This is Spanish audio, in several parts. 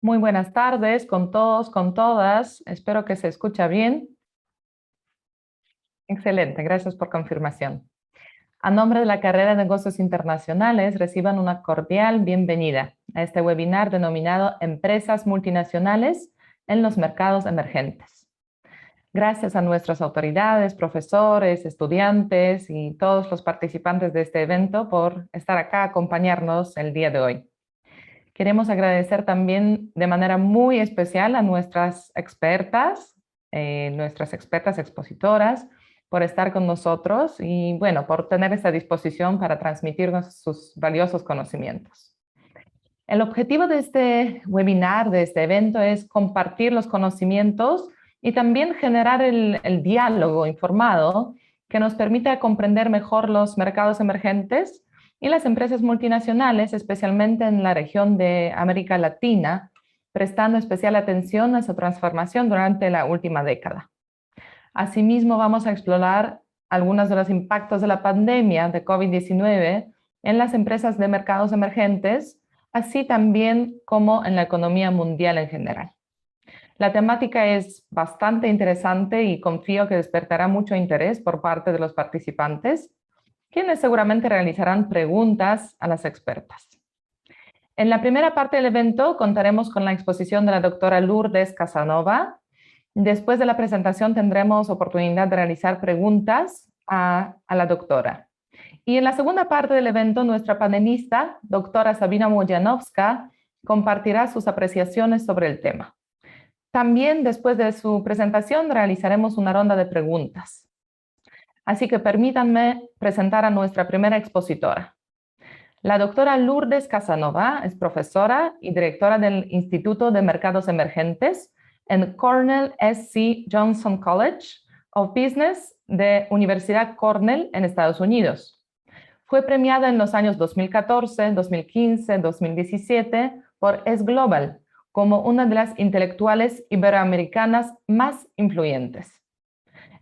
Muy buenas tardes con todos, con todas. Espero que se escucha bien. Excelente, gracias por confirmación. A nombre de la carrera de Negocios Internacionales, reciban una cordial bienvenida a este webinar denominado Empresas Multinacionales en los Mercados Emergentes. Gracias a nuestras autoridades, profesores, estudiantes y todos los participantes de este evento por estar acá a acompañarnos el día de hoy. Queremos agradecer también de manera muy especial a nuestras expertas expositoras, por estar con nosotros y, bueno, por tener esta disposición para transmitirnos sus valiosos conocimientos. El objetivo de este webinar, de este evento, es compartir los conocimientos y también generar el diálogo informado que nos permita comprender mejor los mercados emergentes y las empresas multinacionales, especialmente en la región de América Latina, prestando especial atención a su transformación durante la última década. Asimismo, vamos a explorar algunos de los impactos de la pandemia de COVID-19 en las empresas de mercados emergentes, así también como en la economía mundial en general. La temática es bastante interesante y confío que despertará mucho interés por parte de los participantes, quienes seguramente realizarán preguntas a las expertas. En la primera parte del evento contaremos con la exposición de la doctora Lourdes Casanova. Después de la presentación tendremos oportunidad de realizar preguntas a la doctora. Y en la segunda parte del evento, nuestra panelista, doctora Sabina Mojanowska, compartirá sus apreciaciones sobre el tema. También después de su presentación realizaremos una ronda de preguntas. Así que permítanme presentar a nuestra primera expositora. La doctora Lourdes Casanova es profesora y directora del Instituto de Mercados Emergentes en Cornell S.C. Johnson College of Business de Universidad Cornell en Estados Unidos. Fue premiada en los años 2014, 2015, 2017 por S-Global como una de las intelectuales iberoamericanas más influyentes.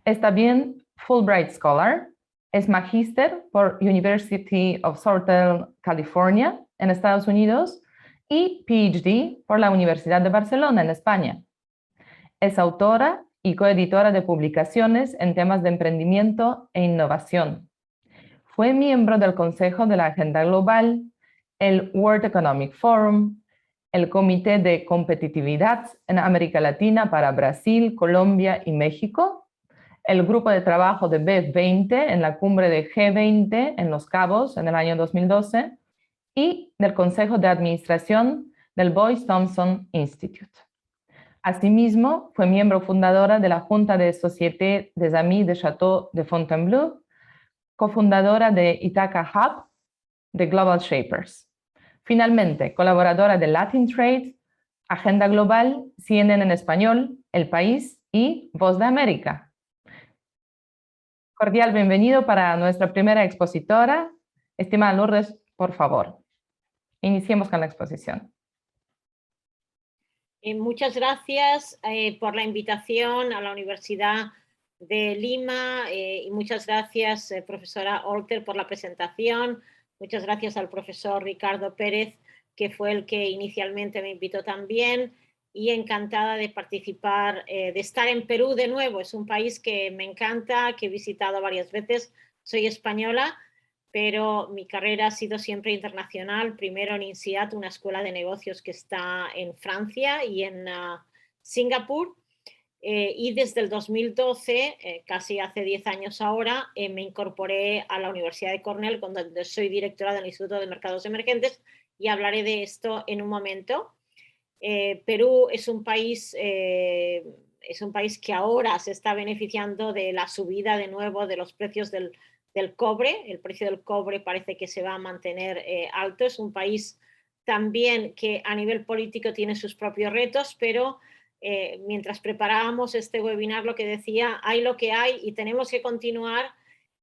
Es también Fulbright Scholar, es magíster por University of Southern California en Estados Unidos y PhD por la Universidad de Barcelona en España. Es autora y coeditora de publicaciones en temas de emprendimiento e innovación. Fue miembro del Consejo de la Agenda Global, el World Economic Forum, el Comité de Competitividad en América Latina para Brasil, Colombia y México, el grupo de trabajo de B20 en la cumbre de G20 en Los Cabos en el año 2012 y del Consejo de Administración del Boyce Thompson Institute. Asimismo, fue miembro fundadora de la Junta de Société des Amis de Château de Fontainebleau, cofundadora de Ithaca Hub, de Global Shapers. Finalmente, colaboradora de Latin Trade, Agenda Global, CNN en español, El País y Voz de América. Cordial bienvenido para nuestra primera expositora. Estimada Lourdes, por favor, iniciemos con la exposición. Muchas gracias por la invitación a la Universidad de Lima y muchas gracias, profesora Olter, por la presentación. Muchas gracias al profesor Ricardo Pérez, que fue el que inicialmente me invitó también, y encantada de participar, de estar en Perú de nuevo. Es un país que me encanta, que he visitado varias veces. Soy española, pero mi carrera ha sido siempre internacional, primero en INSEAD, una escuela de negocios que está en Francia y en Singapur, y desde el 2012, casi hace 10 años ahora, me incorporé a la Universidad de Cornell, donde soy directora del Instituto de Mercados Emergentes, y hablaré de esto en un momento. Perú es un país que ahora se está beneficiando de la subida de nuevo de los precios del cobre. El precio del cobre parece que se va a mantener alto. Es un país también que a nivel político tiene sus propios retos, pero mientras preparábamos este webinar, lo que decía, hay lo que hay y tenemos que continuar,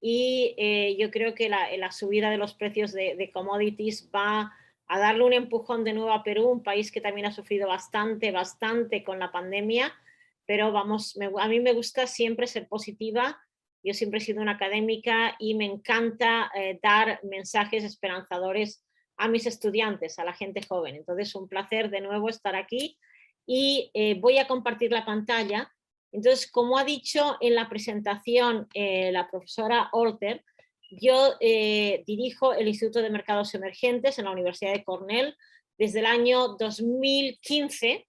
y yo creo que la subida de los precios de commodities va a darle un empujón de nuevo a Perú, un país que también ha sufrido bastante con la pandemia, pero vamos, a mí me gusta siempre ser positiva. Yo siempre he sido una académica y me encanta dar mensajes esperanzadores a mis estudiantes, a la gente joven. Entonces, un placer de nuevo estar aquí y voy a compartir la pantalla. Entonces, como ha dicho en la presentación la profesora Olter, yo dirijo el Instituto de Mercados Emergentes en la Universidad de Cornell desde el año 2015,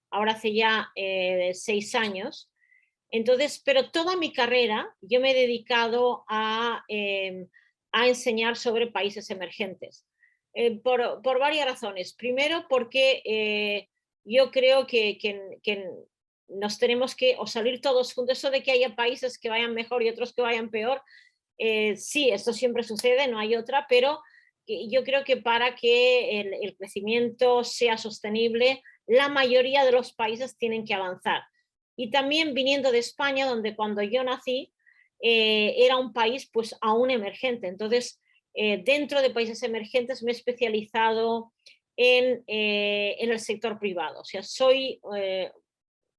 ahora hace ya 6 años. Entonces, pero toda mi carrera yo me he dedicado a enseñar sobre países emergentes. Por varias razones. Primero, porque yo creo que nos tenemos que o salir todos juntos. Eso de que haya países que vayan mejor y otros que vayan peor, sí, esto siempre sucede, no hay otra, pero yo creo que para que el crecimiento sea sostenible, la mayoría de los países tienen que avanzar. Y también viniendo de España, donde cuando yo nací era un país pues aún emergente. Entonces, dentro de países emergentes me he especializado en el sector privado. O sea, soy,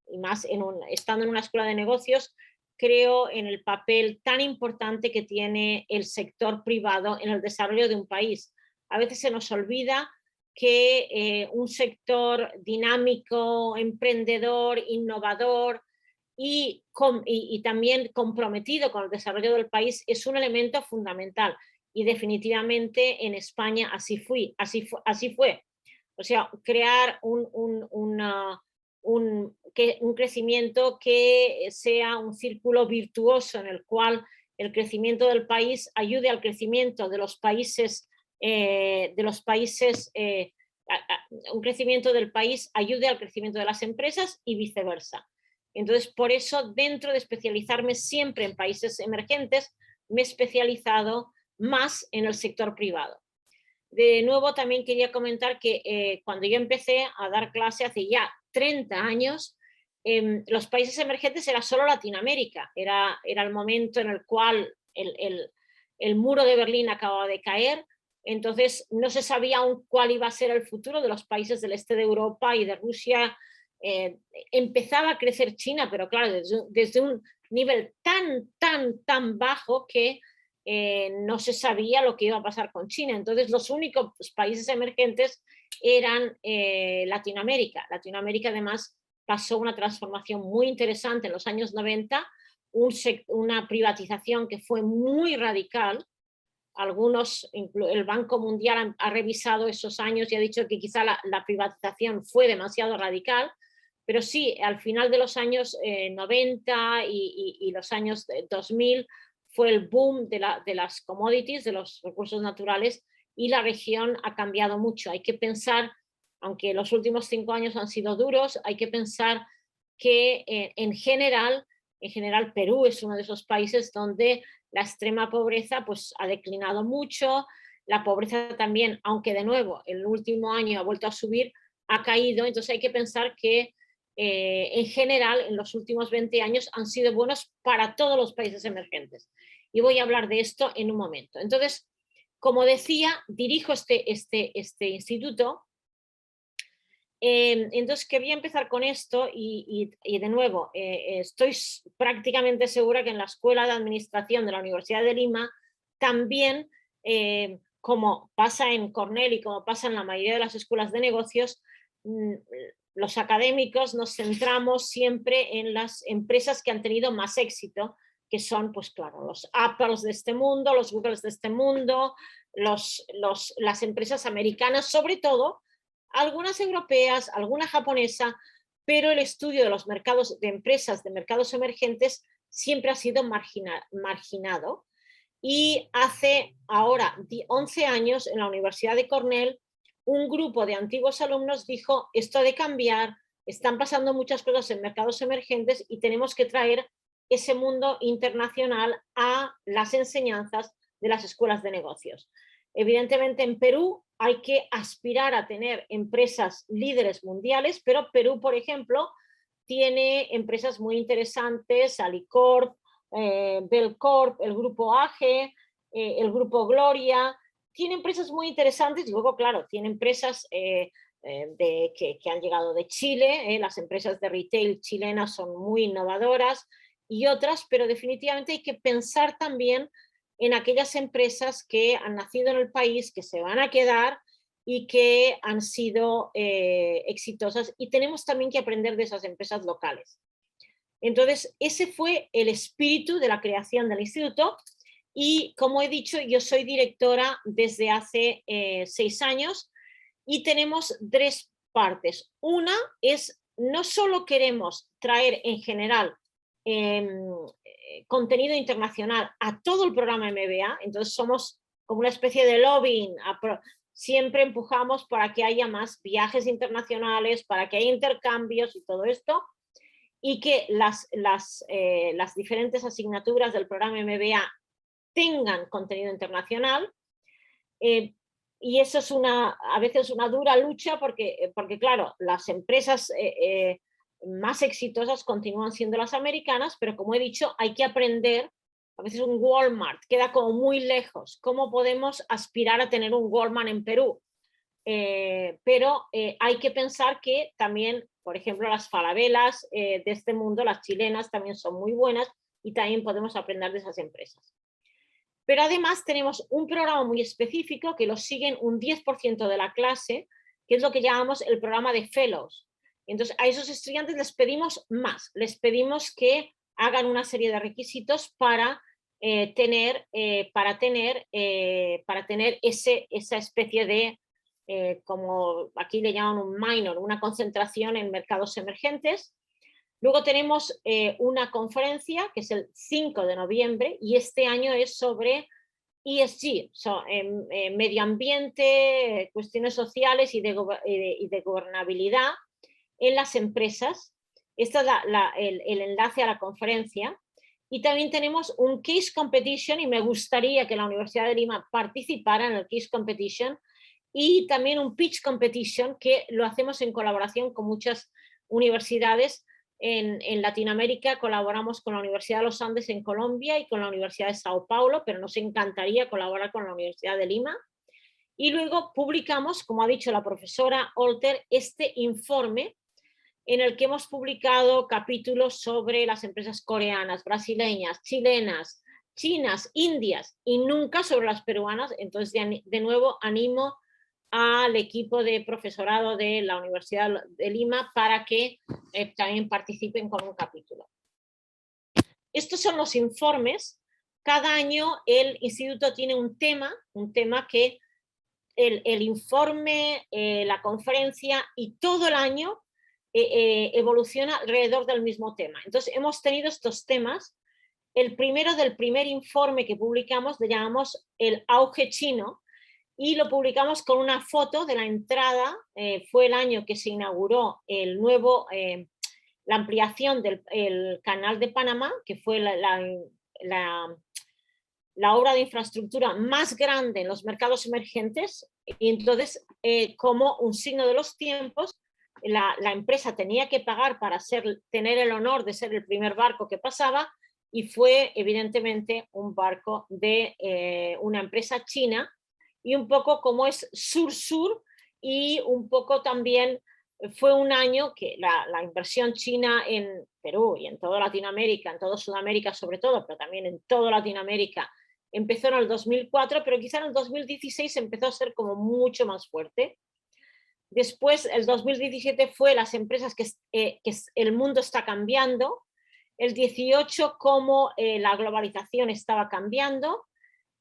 y más estando en una escuela de negocios, creo en el papel tan importante que tiene el sector privado en el desarrollo de un país. A veces se nos olvida que un sector dinámico, emprendedor, innovador y también comprometido con el desarrollo del país es un elemento fundamental. Y definitivamente en España así fue. O sea, crear un crecimiento que sea un círculo virtuoso en el cual el crecimiento del país ayude al crecimiento de los países, un crecimiento del país ayude al crecimiento de las empresas y viceversa. Entonces, por eso, dentro de especializarme siempre en países emergentes, me he especializado más en el sector privado. De nuevo, también quería comentar que cuando yo empecé a dar clase hace ya 30 años, los países emergentes era solo Latinoamérica. Era el momento en el cual el muro de Berlín acababa de caer. Entonces, no se sabía aún cuál iba a ser el futuro de los países del este de Europa y de Rusia. Empezaba a crecer China, pero claro, desde un nivel tan bajo que no se sabía lo que iba a pasar con China. Entonces, los únicos países emergentes eran Latinoamérica. Latinoamérica, además, pasó una transformación muy interesante en los años 90, una privatización que fue muy radical. El Banco Mundial ha revisado esos años y ha dicho que quizá la privatización fue demasiado radical, pero sí, al final de los años 90 y los años 2000 fue el boom de las commodities, de los recursos naturales, y la región ha cambiado mucho. Hay que pensar, aunque los últimos 5 años han sido duros, hay que pensar que en general Perú es uno de esos países donde la extrema pobreza pues, ha declinado mucho, la pobreza también, aunque de nuevo el último año ha vuelto a subir, ha caído. Entonces hay que pensar que en general en los últimos 20 años han sido buenos para todos los países emergentes. Y voy a hablar de esto en un momento. Entonces, como decía, dirijo este instituto. Entonces quería empezar con esto y de nuevo, estoy prácticamente segura que en la Escuela de Administración de la Universidad de Lima también, como pasa en Cornell y como pasa en la mayoría de las escuelas de negocios, los académicos nos centramos siempre en las empresas que han tenido más éxito, que son, pues claro, los Apples de este mundo, los Googles de este mundo, las empresas americanas, sobre todo, algunas europeas, alguna japonesa, pero el estudio de los mercados de empresas, de mercados emergentes, siempre ha sido marginado. Y hace ahora 11 años, en la Universidad de Cornell, un grupo de antiguos alumnos dijo, esto ha de cambiar, están pasando muchas cosas en mercados emergentes y tenemos que traer ese mundo internacional a las enseñanzas de las escuelas de negocios. Evidentemente en Perú hay que aspirar a tener empresas líderes mundiales, pero Perú, por ejemplo, tiene empresas muy interesantes, Alicorp, Belcorp, el grupo AGE, el grupo Gloria, tiene empresas muy interesantes. Luego, claro, tiene empresas que han llegado de Chile, las empresas de retail chilenas son muy innovadoras y otras, pero definitivamente hay que pensar también en aquellas empresas que han nacido en el país, que se van a quedar y que han sido exitosas, y tenemos también que aprender de esas empresas locales. Entonces, ese fue el espíritu de la creación del instituto, y como he dicho, yo soy directora desde hace 6 años, y tenemos 3 partes. Una es, no solo queremos traer en general contenido internacional a todo el programa MBA, entonces somos como una especie de lobbying, siempre empujamos para que haya más viajes internacionales, para que haya intercambios y todo esto, y que las diferentes asignaturas del programa MBA tengan contenido internacional. Y eso es a veces una dura lucha porque claro, las empresas más exitosas continúan siendo las americanas, pero como he dicho, hay que aprender. A veces un Walmart queda como muy lejos. ¿Cómo podemos aspirar a tener un Walmart en Perú? Pero hay que pensar que también, por ejemplo, las falabelas de este mundo, las chilenas, también son muy buenas, y también podemos aprender de esas empresas. Pero además tenemos un programa muy específico que lo siguen un 10% de la clase, que es lo que llamamos el programa de Fellows. Entonces, a esos estudiantes les pedimos más, les pedimos que hagan una serie de requisitos para tener esa especie de, como aquí le llaman un minor, una concentración en mercados emergentes. Luego tenemos una conferencia que es el 5 de noviembre, y este año es sobre ESG, medio ambiente, cuestiones sociales y de gobernabilidad en las empresas. Este es el enlace a la conferencia. Y también tenemos un case competition, y me gustaría que la Universidad de Lima participara en el case competition, y también un pitch competition que lo hacemos en colaboración con muchas universidades. En Latinoamérica colaboramos con la Universidad de los Andes en Colombia y con la Universidad de Sao Paulo, pero nos encantaría colaborar con la Universidad de Lima. Y luego publicamos, como ha dicho la profesora Olter, este informe en el que hemos publicado capítulos sobre las empresas coreanas, brasileñas, chilenas, chinas, indias, y nunca sobre las peruanas. Entonces, de nuevo, animo al equipo de profesorado de la Universidad de Lima para que también participen con un capítulo. Estos son los informes. Cada año el instituto tiene un tema que el informe, la conferencia y todo el año evoluciona alrededor del mismo tema. Entonces hemos tenido estos temas. El primero del primer informe que publicamos le llamamos el auge chino, y lo publicamos con una foto de la entrada. Fue el año que se inauguró la ampliación del canal de Panamá, que fue la obra de infraestructura más grande en los mercados emergentes, y entonces como un signo de los tiempos, la empresa tenía que pagar para tener el honor de ser el primer barco que pasaba, y fue evidentemente un barco de una empresa china, y un poco como es sur-sur, y un poco también fue un año que la inversión china en Perú y en toda Latinoamérica, en toda Sudamérica sobre todo, pero también en toda Latinoamérica, empezó en el 2004, pero quizá en el 2016 empezó a ser como mucho más fuerte. Después, el 2017 fue las empresas que el mundo está cambiando. El 18, como la globalización estaba cambiando.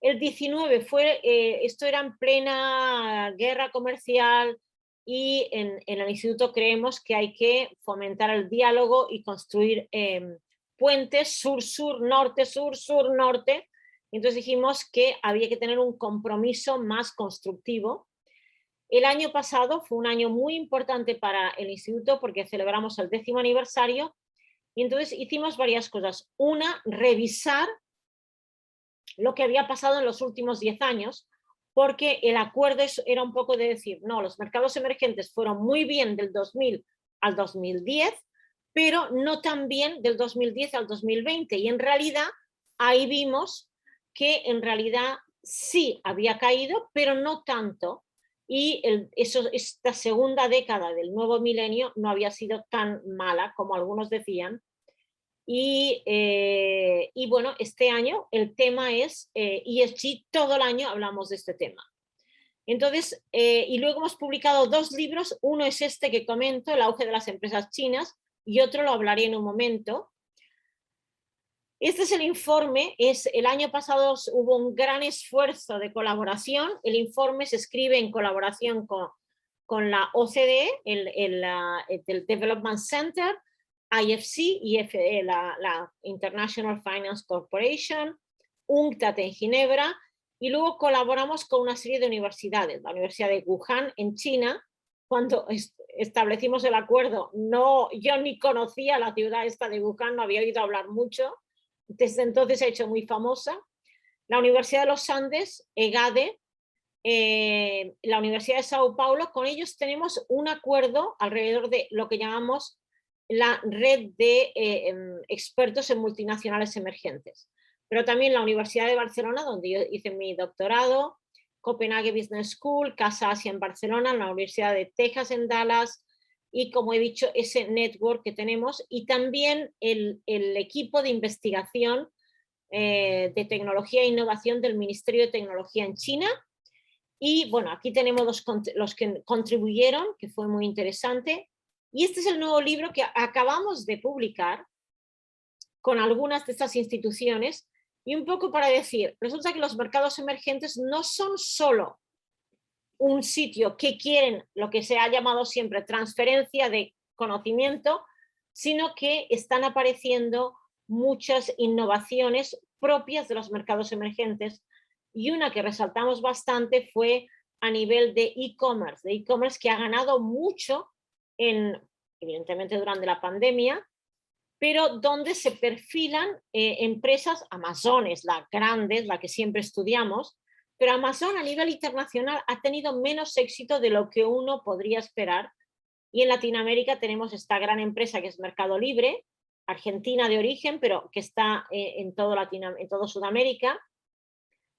El 19 fue, esto era en plena guerra comercial, y en el instituto creemos que hay que fomentar el diálogo y construir puentes sur-sur, norte, sur-sur, norte. Entonces dijimos que había que tener un compromiso más constructivo. El año pasado fue un año muy importante para el instituto porque celebramos el 10º aniversario, y entonces hicimos varias cosas. Una, revisar lo que había pasado en los últimos 10 años, porque el acuerdo era un poco de decir, no, los mercados emergentes fueron muy bien del 2000 al 2010, pero no tan bien del 2010 al 2020, y en realidad ahí vimos que en realidad sí había caído, pero no tanto, y esta segunda década del nuevo milenio no había sido tan mala como algunos decían. Y bueno, este año el tema es ESG, todo el año hablamos de este tema. Entonces, y luego hemos publicado 2 libros, uno es este que comento, El auge de las empresas chinas, y otro lo hablaré en un momento. Este es el informe, el año pasado hubo un gran esfuerzo de colaboración, el informe se escribe en colaboración con la OCDE, el Development Center, IFC, la International Finance Corporation, UNCTAD en Ginebra, y luego colaboramos con una serie de universidades, la Universidad de Wuhan en China. Cuando establecimos el acuerdo, yo ni conocía la ciudad esta de Wuhan, no había oído hablar mucho, desde entonces se ha hecho muy famosa. La Universidad de los Andes, EGADE, la Universidad de Sao Paulo, con ellos tenemos un acuerdo alrededor de lo que llamamos la red de expertos en multinacionales emergentes. Pero también la Universidad de Barcelona, donde yo hice mi doctorado, Copenhague Business School, Casa Asia en Barcelona, la Universidad de Texas en Dallas, y como he dicho, ese network que tenemos, y también el equipo de investigación de tecnología e innovación del Ministerio de Tecnología en China. Y bueno, aquí tenemos los que contribuyeron, que fue muy interesante. Y este es el nuevo libro que acabamos de publicar con algunas de estas instituciones. Y un poco para decir, resulta que los mercados emergentes no son solo un sitio que quieren lo que se ha llamado siempre transferencia de conocimiento, sino que están apareciendo muchas innovaciones propias de los mercados emergentes, y una que resaltamos bastante fue a nivel de e-commerce que ha ganado mucho, evidentemente durante la pandemia, pero donde se perfilan empresas. Amazon es la grande, la que siempre estudiamos, pero Amazon a nivel internacional ha tenido menos éxito de lo que uno podría esperar. Y en Latinoamérica tenemos esta gran empresa que es Mercado Libre, argentina de origen, pero que está en todo Sudamérica.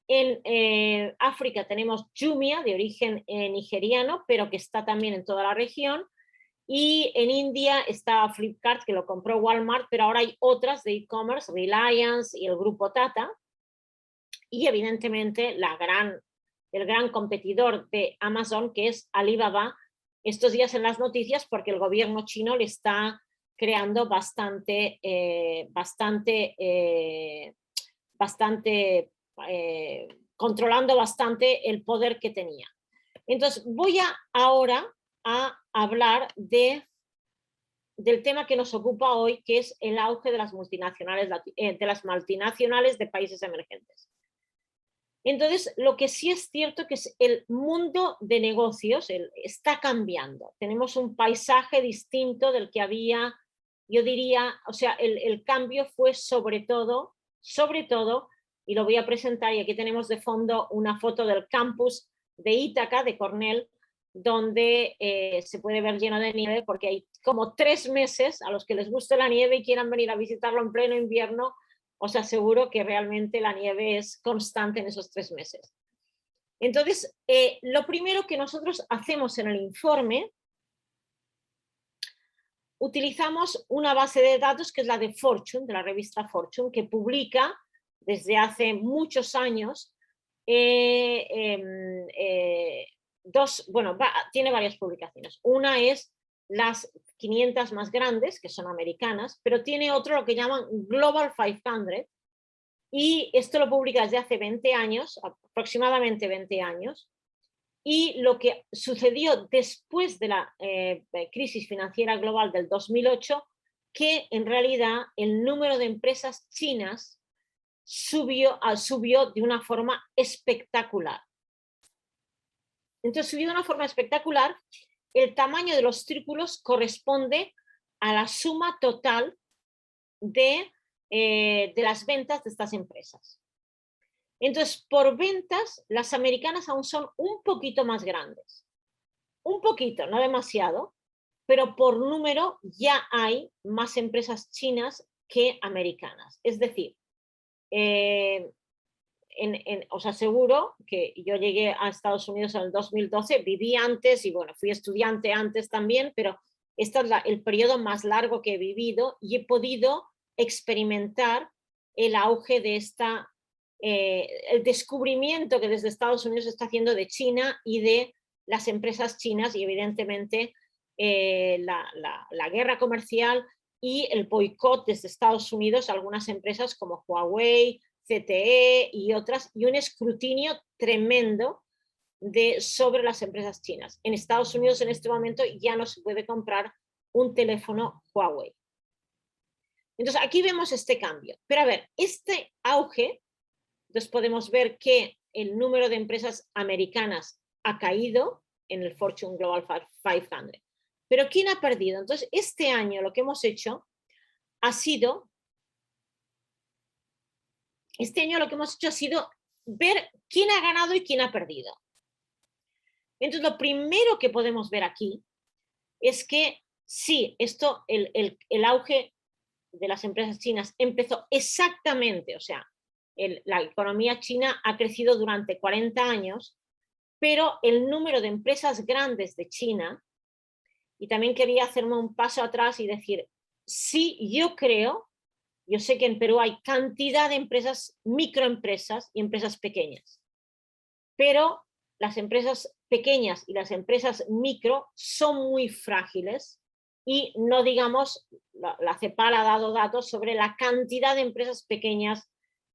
En África tenemos Jumia, de origen nigeriano, pero que está también en toda la región. Y en India está Flipkart, que lo compró Walmart, pero ahora hay otras de e-commerce, Reliance y el grupo Tata. Y evidentemente el gran competidor de Amazon, que es Alibaba, estos días en las noticias porque el gobierno chino le está creando controlando bastante el poder que tenía. Entonces voy ahora a hablar del tema que nos ocupa hoy, que es el auge de las multinacionales de países emergentes. Entonces, lo que sí es cierto que es el mundo de negocios está cambiando. Tenemos un paisaje distinto del que había, yo diría, o sea, el cambio fue sobre todo, y lo voy a presentar, y aquí tenemos de fondo una foto del campus de Ítaca, de Cornell, donde se puede ver lleno de nieve, porque hay como 3 meses. A los que les guste la nieve y quieran venir a visitarlo en pleno invierno, os aseguro que realmente la nieve es constante en esos 3 meses. Entonces, lo primero que nosotros hacemos en el informe, utilizamos una base de datos que es la de Fortune, de la revista Fortune, que publica desde hace muchos años tiene varias publicaciones. Una es las 500 más grandes, que son americanas, pero tiene otro, lo que llaman Global 500, y esto lo publica desde hace 20 años, aproximadamente 20 años, y lo que sucedió después de la crisis financiera global del 2008, que en realidad el número de empresas chinas subió de una forma espectacular. Entonces, subió de una forma espectacular. El tamaño de los círculos corresponde a la suma total de las ventas de estas empresas. Entonces, por ventas, las americanas aún son un poquito más grandes. Un poquito, no demasiado, pero por número ya hay más empresas chinas que americanas. Es decir, os aseguro que yo llegué a Estados Unidos en el 2012, viví antes y bueno, fui estudiante antes también, pero este es el periodo más largo que he vivido y he podido experimentar el auge de esta el descubrimiento que desde Estados Unidos se está haciendo de China y de las empresas chinas y evidentemente la guerra comercial y el boicot desde Estados Unidos a algunas empresas como Huawei, ZTE y otras, y un escrutinio tremendo sobre las empresas chinas. En Estados Unidos en este momento ya no se puede comprar un teléfono Huawei. Entonces aquí vemos este cambio. Pero a ver, este auge, entonces podemos ver que el número de empresas americanas ha caído en el Fortune Global 500. Pero ¿quién ha perdido? Entonces este año lo que hemos hecho ha sido, ver quién ha ganado y quién ha perdido. Entonces lo primero que podemos ver aquí es que sí, el auge de las empresas chinas empezó exactamente, o sea, la economía china ha crecido durante 40 años, pero el número de empresas grandes de China, y también quería hacerme un paso atrás y decir, sí, yo sé que en Perú hay cantidad de empresas, microempresas y empresas pequeñas, pero las empresas pequeñas y las empresas micro son muy frágiles y no digamos, la CEPAL ha dado datos sobre la cantidad de empresas pequeñas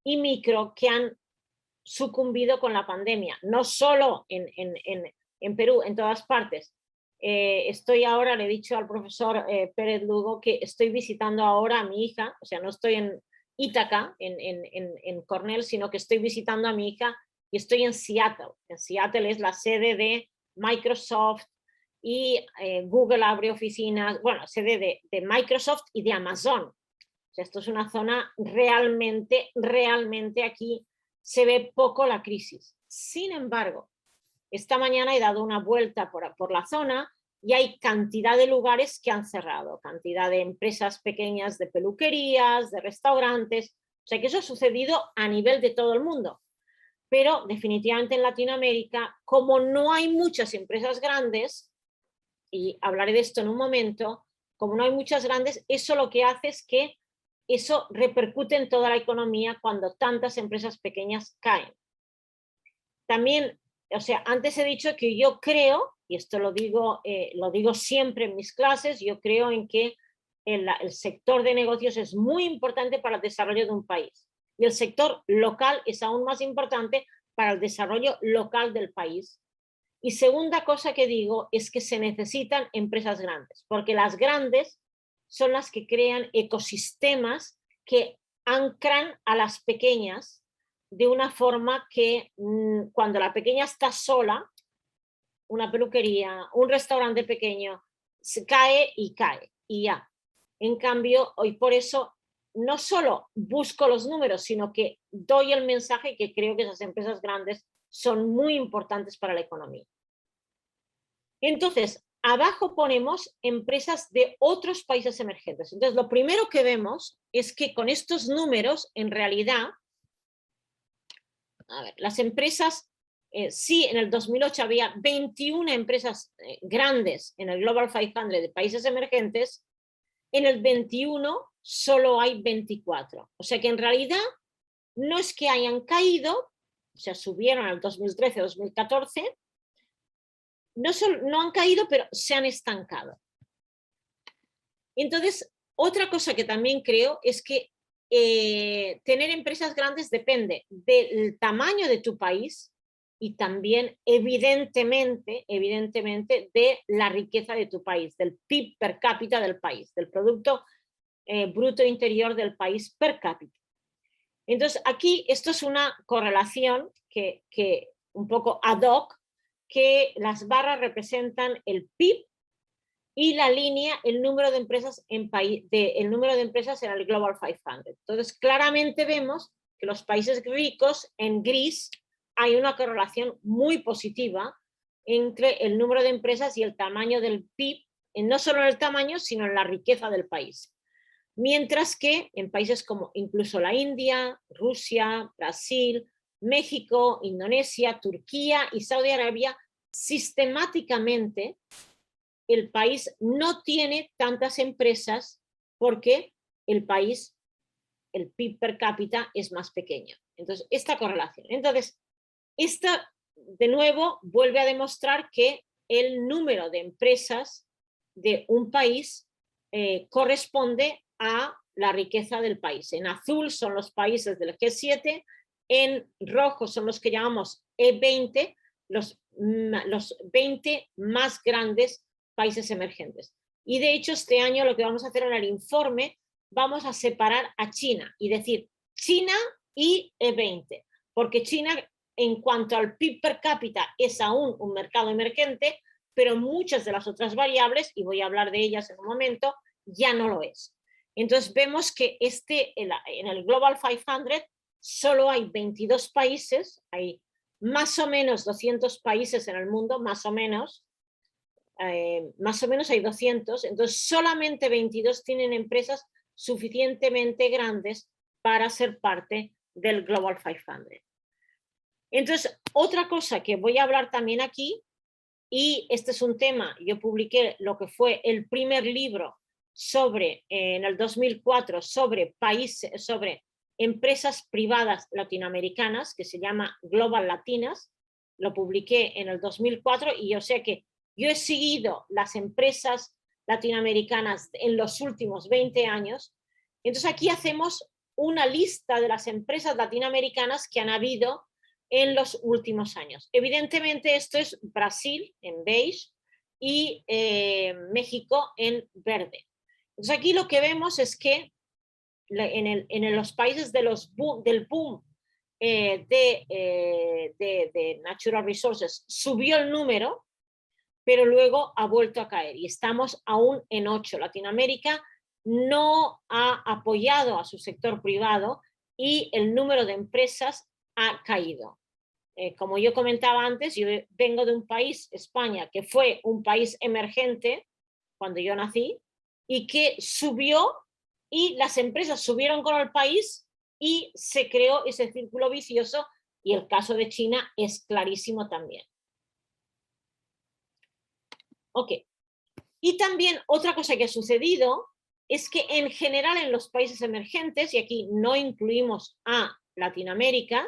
y micro que han sucumbido con la pandemia, no solo en Perú, en todas partes. Estoy ahora, le he dicho al profesor Pérez Lugo que estoy visitando ahora a mi hija, o sea, no estoy en Ítaca, en Cornell, sino que estoy visitando a mi hija y estoy en Seattle. En Seattle es la sede de Microsoft y Google abre oficinas, bueno, sede de Microsoft y de Amazon. O sea, esto es una zona realmente aquí se ve poco la crisis. Sin embargo, esta mañana he dado una vuelta por la zona y hay cantidad de lugares que han cerrado, cantidad de empresas pequeñas de peluquerías, de restaurantes. O sea que eso ha sucedido a nivel de todo el mundo. Pero definitivamente en Latinoamérica, como no hay muchas empresas grandes, y hablaré de esto en un momento, como no hay muchas grandes, eso lo que hace es que eso repercute en toda la economía cuando tantas empresas pequeñas caen. También, o sea, antes he dicho que yo creo, y esto lo digo siempre en mis clases, yo creo en que el sector de negocios es muy importante para el desarrollo de un país. Y el sector local es aún más importante para el desarrollo local del país. Y segunda cosa que digo es que se necesitan empresas grandes, porque las grandes son las que crean ecosistemas que anclan a las pequeñas de una forma que cuando la pequeña está sola, una peluquería, un restaurante pequeño, se cae y ya. En cambio, hoy por eso no solo busco los números, sino que doy el mensaje que creo que esas empresas grandes son muy importantes para la economía. Entonces, abajo ponemos empresas de otros países emergentes. Entonces, lo primero que vemos es que con estos números, en realidad, a ver, las empresas, sí, en el 2008 había 21 empresas grandes en el Global 500 de países emergentes, en el 21 solo hay 24. O sea que en realidad no es que hayan caído, o sea, subieron al 2013-2014, no han caído, pero se han estancado. Entonces, otra cosa que también creo es que tener empresas grandes depende del tamaño de tu país y también, evidentemente, de la riqueza de tu país, del PIB per cápita del país, del Producto Bruto Interior del país per cápita. Entonces, aquí esto es una correlación que un poco ad hoc, que las barras representan el PIB y la línea el número de empresas en el Global 500. Entonces, claramente vemos que los países ricos, en gris, hay una correlación muy positiva entre el número de empresas y el tamaño del PIB, no solo en el tamaño, sino en la riqueza del país. Mientras que en países como incluso la India, Rusia, Brasil, México, Indonesia, Turquía y Saudi Arabia, sistemáticamente el país no tiene tantas empresas porque el país el PIB per cápita es más pequeño. Entonces, esta correlación. Entonces, esta, de nuevo, vuelve a demostrar que el número de empresas de un país corresponde a la riqueza del país. En azul son los países del G7, en rojo son los que llamamos E20, los 20 más grandes países emergentes. Y de hecho este año lo que vamos a hacer en el informe, vamos a separar a China y decir China y E20, porque China en cuanto al PIB per cápita es aún un mercado emergente, pero muchas de las otras variables, y voy a hablar de ellas en un momento, ya no lo es. Entonces vemos que en el Global 500 solo hay 22 países, hay más o menos 200 países en el mundo, más o menos hay 200, entonces solamente 22 tienen empresas suficientemente grandes para ser parte del Global 500. Entonces, otra cosa que voy a hablar también aquí, y este es un tema, yo publiqué lo que fue el primer libro en el 2004 sobre empresas privadas latinoamericanas, que se llama Global Latinas, lo publiqué en el 2004 y yo sé que yo he seguido las empresas latinoamericanas en los últimos 20 años, entonces aquí hacemos una lista de las empresas latinoamericanas que han habido en los últimos años. Evidentemente esto es Brasil en beige y México en verde. Entonces aquí lo que vemos es que en los países del boom de Natural Resources subió el número, pero luego ha vuelto a caer y estamos aún en 8. Latinoamérica no ha apoyado a su sector privado y el número de empresas ha caído. Como yo comentaba antes, yo vengo de un país, España, que fue un país emergente cuando yo nací y que subió y las empresas subieron con el país y se creó ese círculo vicioso y el caso de China es clarísimo también. Ok. Y también otra cosa que ha sucedido es que en general en los países emergentes, y aquí no incluimos a Latinoamérica,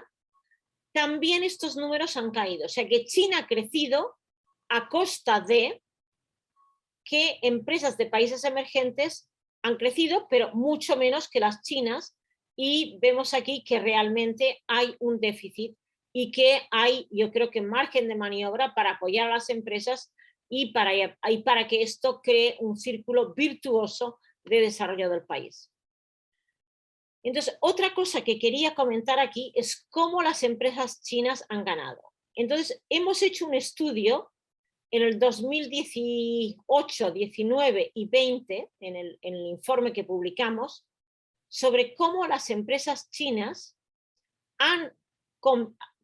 también estos números han caído. O sea que China ha crecido a costa de que empresas de países emergentes han crecido, pero mucho menos que las chinas, y vemos aquí que realmente hay un déficit y que hay, yo creo que margen de maniobra para apoyar a las empresas y para que esto cree un círculo virtuoso de desarrollo del país. Entonces, otra cosa que quería comentar aquí es cómo las empresas chinas han ganado. Entonces, hemos hecho un estudio en el 2018, 19 y 20, en el informe que publicamos, sobre cómo las empresas chinas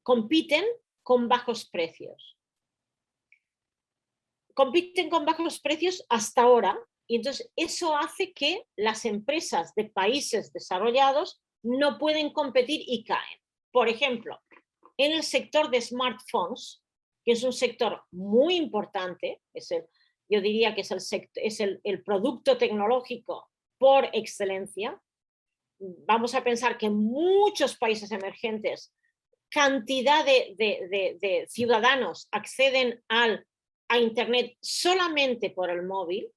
compiten con bajos precios. Compiten con bajos precios hasta ahora, y entonces eso hace que las empresas de países desarrollados no pueden competir y caen. Por ejemplo, en el sector de smartphones, que es un sector muy importante, yo diría que es el producto tecnológico por excelencia. Vamos a pensar que en muchos países emergentes cantidad de ciudadanos acceden a Internet solamente por el móvil,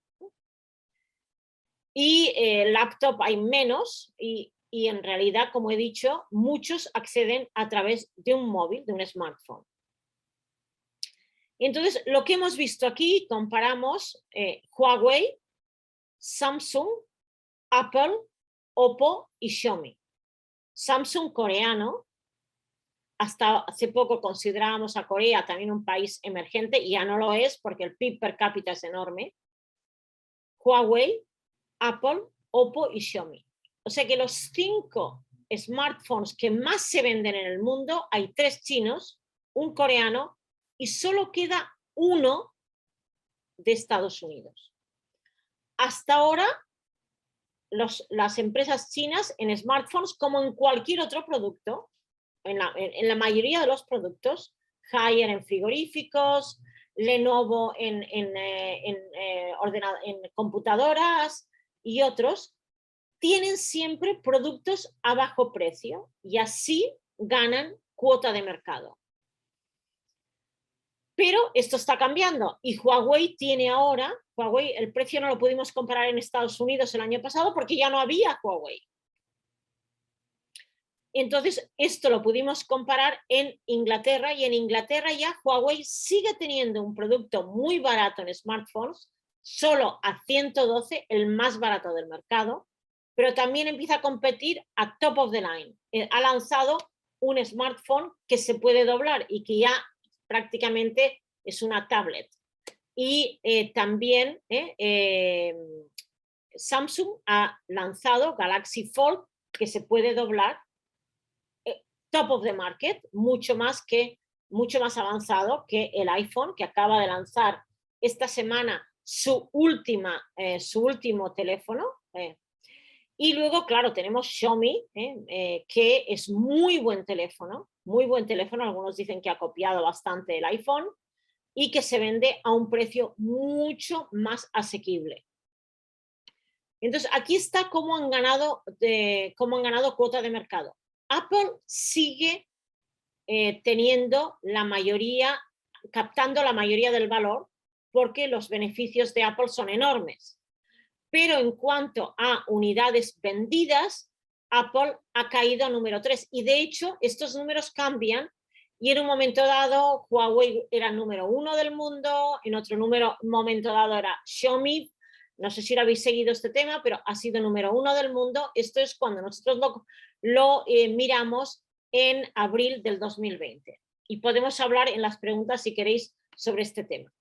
y laptop hay menos, y en realidad, como he dicho, muchos acceden a través de un móvil, de un smartphone. Entonces, lo que hemos visto aquí, comparamos Huawei, Samsung, Apple, Oppo y Xiaomi. Samsung coreano, hasta hace poco considerábamos a Corea también un país emergente, y ya no lo es porque el PIB per cápita es enorme. Huawei, Apple, Oppo y Xiaomi. O sea que los 5 smartphones que más se venden en el mundo, hay 3 chinos, un coreano, y solo queda uno de Estados Unidos. Hasta ahora, las empresas chinas en smartphones, como en cualquier otro producto, en la mayoría de los productos, Haier en frigoríficos, Lenovo en computadoras y otros, tienen siempre productos a bajo precio y así ganan cuota de mercado. Pero esto está cambiando y Huawei tiene ahora, Huawei, el precio no lo pudimos comparar en Estados Unidos el año pasado porque ya no había Huawei. Entonces, esto lo pudimos comparar en Inglaterra y en Inglaterra ya Huawei sigue teniendo un producto muy barato en smartphones, solo a 112, el más barato del mercado, pero también empieza a competir a top of the line. Ha lanzado un smartphone que se puede doblar y que ya prácticamente es una tablet. Y también Samsung ha lanzado Galaxy Fold que se puede doblar, top of the market, mucho más avanzado que el iPhone, que acaba de lanzar esta semana su último teléfono. Y luego, claro, tenemos Xiaomi, que es muy buen teléfono, algunos dicen que ha copiado bastante el iPhone y que se vende a un precio mucho más asequible. Entonces, aquí está cómo han ganado cuota de mercado. Apple sigue teniendo la mayoría, captando la mayoría del valor, porque los beneficios de Apple son enormes. Pero en cuanto a unidades vendidas, Apple ha caído a número 3. Y de hecho, estos números cambian y en un momento dado Huawei era el número 1 del mundo, en otro momento dado era Xiaomi. No sé si lo habéis seguido este tema, pero ha sido número 1 del mundo. Esto es cuando nosotros lo miramos en abril del 2020. Y podemos hablar en las preguntas, si queréis, sobre este tema.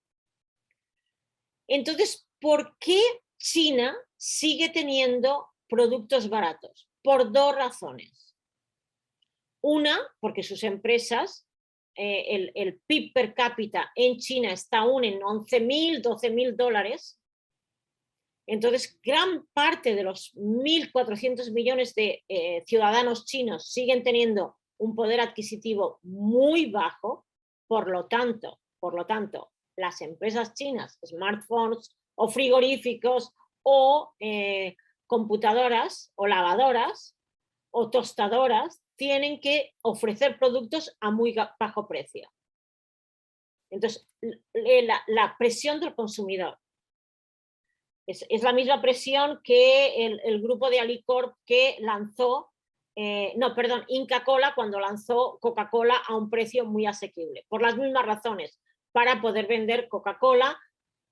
Entonces, ¿por qué China sigue teniendo productos baratos? Por dos razones. Una, porque sus empresas, el PIB per cápita en China está aún en 11.000, 12.000 dólares. Entonces, gran parte de los 1.400 millones de ciudadanos chinos siguen teniendo un poder adquisitivo muy bajo. Por lo tanto, las empresas chinas, smartphones o frigoríficos o computadoras o lavadoras o tostadoras tienen que ofrecer productos a muy bajo precio. Entonces, la presión del consumidor es la misma presión que el grupo de Alicorp que lanzó, Inca Kola, cuando lanzó Coca-Cola a un precio muy asequible, por las mismas razones, para poder vender Coca-Cola,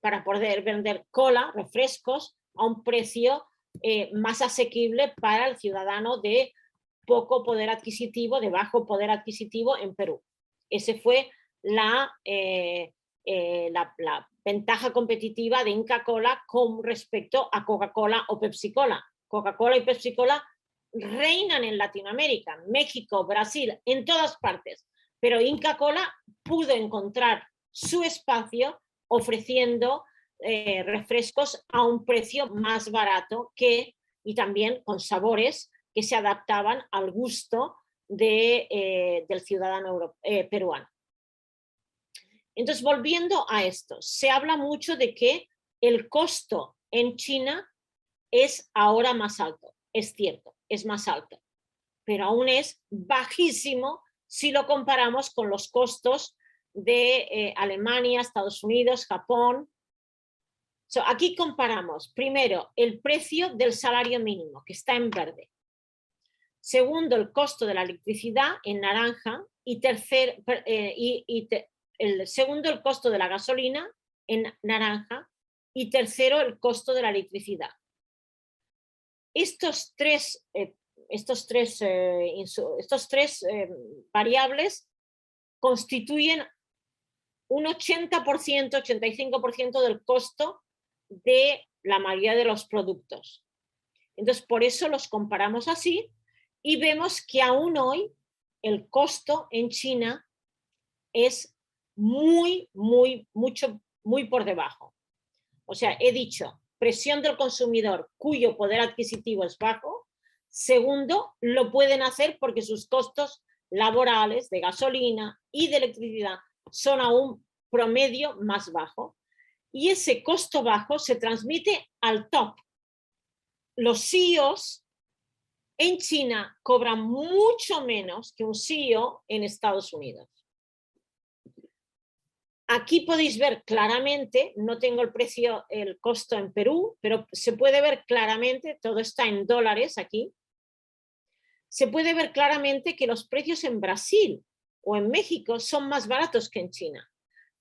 para poder vender cola, refrescos, a un precio más asequible para el ciudadano de poco poder adquisitivo, de bajo poder adquisitivo en Perú. Ese fue la ventaja competitiva de Inca Kola con respecto a Coca-Cola o Pepsi-Cola. Coca-Cola y Pepsi-Cola reinan en Latinoamérica, México, Brasil, en todas partes, pero Inca Kola pudo encontrar su espacio ofreciendo refrescos a un precio más barato y también con sabores que se adaptaban al gusto del ciudadano peruano. Entonces, volviendo a esto, se habla mucho de que el costo en China es ahora más alto. Es cierto, es más alto, pero aún es bajísimo si lo comparamos con los costos de Alemania, Estados Unidos, Japón. Aquí comparamos, primero, el precio del salario mínimo, que está en verde. Segundo, el costo de la electricidad en naranja. Y el segundo, el costo de la gasolina en naranja. Y tercero, el costo de la electricidad. Estos tres variables constituyen un 80%, 85% del costo de la mayoría de los productos. Entonces, por eso los comparamos así y vemos que aún hoy el costo en China es muy por debajo. O sea, he dicho, presión del consumidor cuyo poder adquisitivo es bajo. Segundo, lo pueden hacer porque sus costos laborales de gasolina y de electricidad son a un promedio más bajo. Y ese costo bajo se transmite al top. los CEOs en China cobran mucho menos que un CEO en Estados Unidos. Aquí podéis ver claramente, no tengo el precio, el costo en Perú, pero se puede ver claramente, todo está en dólares aquí, se puede ver claramente que los precios en Brasil o en México son más baratos que en China.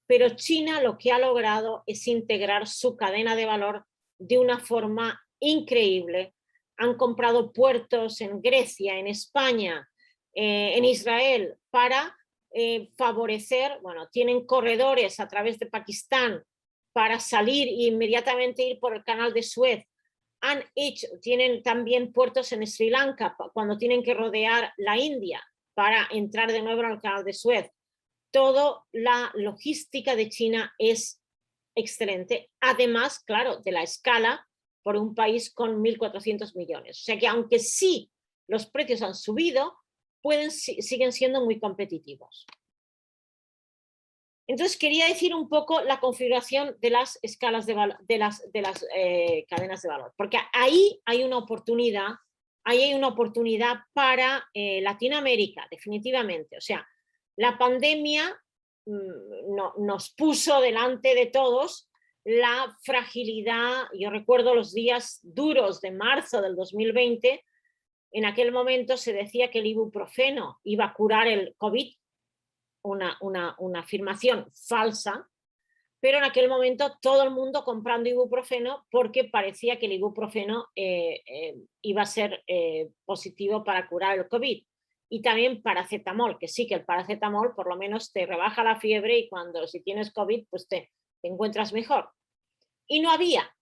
Pero China lo que ha logrado es integrar su cadena de valor de una forma increíble. Han comprado puertos en Grecia, en España, en Israel, para favorecer, bueno, tienen corredores a través de Pakistán para salir e inmediatamente ir por el canal de Suez. Tienen también puertos en Sri Lanka cuando tienen que rodear la India para entrar de nuevo en el canal de Suez. Toda la logística de China es excelente, además, claro, de la escala por un país con 1.400 millones. O sea que aunque sí los precios han subido, siguen siendo muy competitivos. Entonces quería decir un poco la configuración de las escalas de las cadenas de valor, porque ahí hay una oportunidad, para Latinoamérica, definitivamente. O sea, la pandemia nos puso delante de todos la fragilidad. Yo recuerdo los días duros de marzo del 2020, en aquel momento se decía que el ibuprofeno iba a curar el COVID, una afirmación falsa, pero en aquel momento todo el mundo comprando ibuprofeno porque parecía que el ibuprofeno iba a ser positivo para curar el COVID. Y también paracetamol, que sí, que el paracetamol por lo menos te rebaja la fiebre y si tienes COVID, pues te encuentras mejor. Y no había,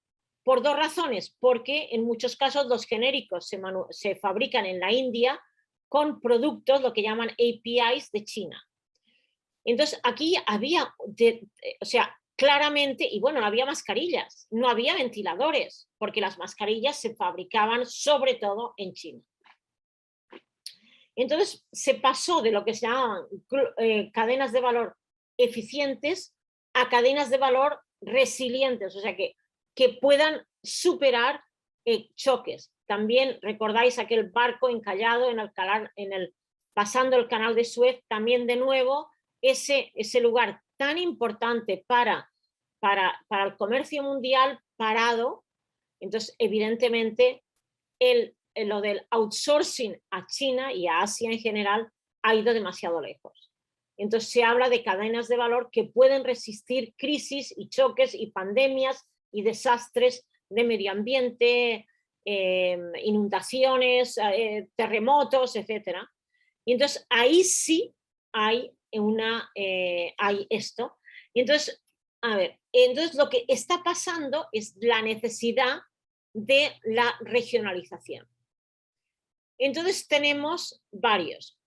por dos razones, porque en muchos casos los genéricos se fabrican en la India con productos, lo que llaman APIs de China. Entonces aquí había, o sea, claramente, y bueno, no había mascarillas, no había ventiladores, porque las mascarillas se fabricaban sobre todo en China. Entonces se pasó de lo que se llamaban cadenas de valor eficientes a cadenas de valor resilientes, o sea, que puedan superar choques. También recordáis aquel barco encallado pasando el canal de Suez, también de nuevo ese lugar tan importante para el comercio mundial parado. Entonces, evidentemente, lo del outsourcing a China y a Asia en general ha ido demasiado lejos. Entonces se habla de cadenas de valor que pueden resistir crisis y choques y pandemias y desastres de medio ambiente, inundaciones, terremotos, etc. Y entonces ahí sí hay esto. Y entonces, entonces lo que está pasando es la necesidad de la regionalización. Entonces tenemos varios.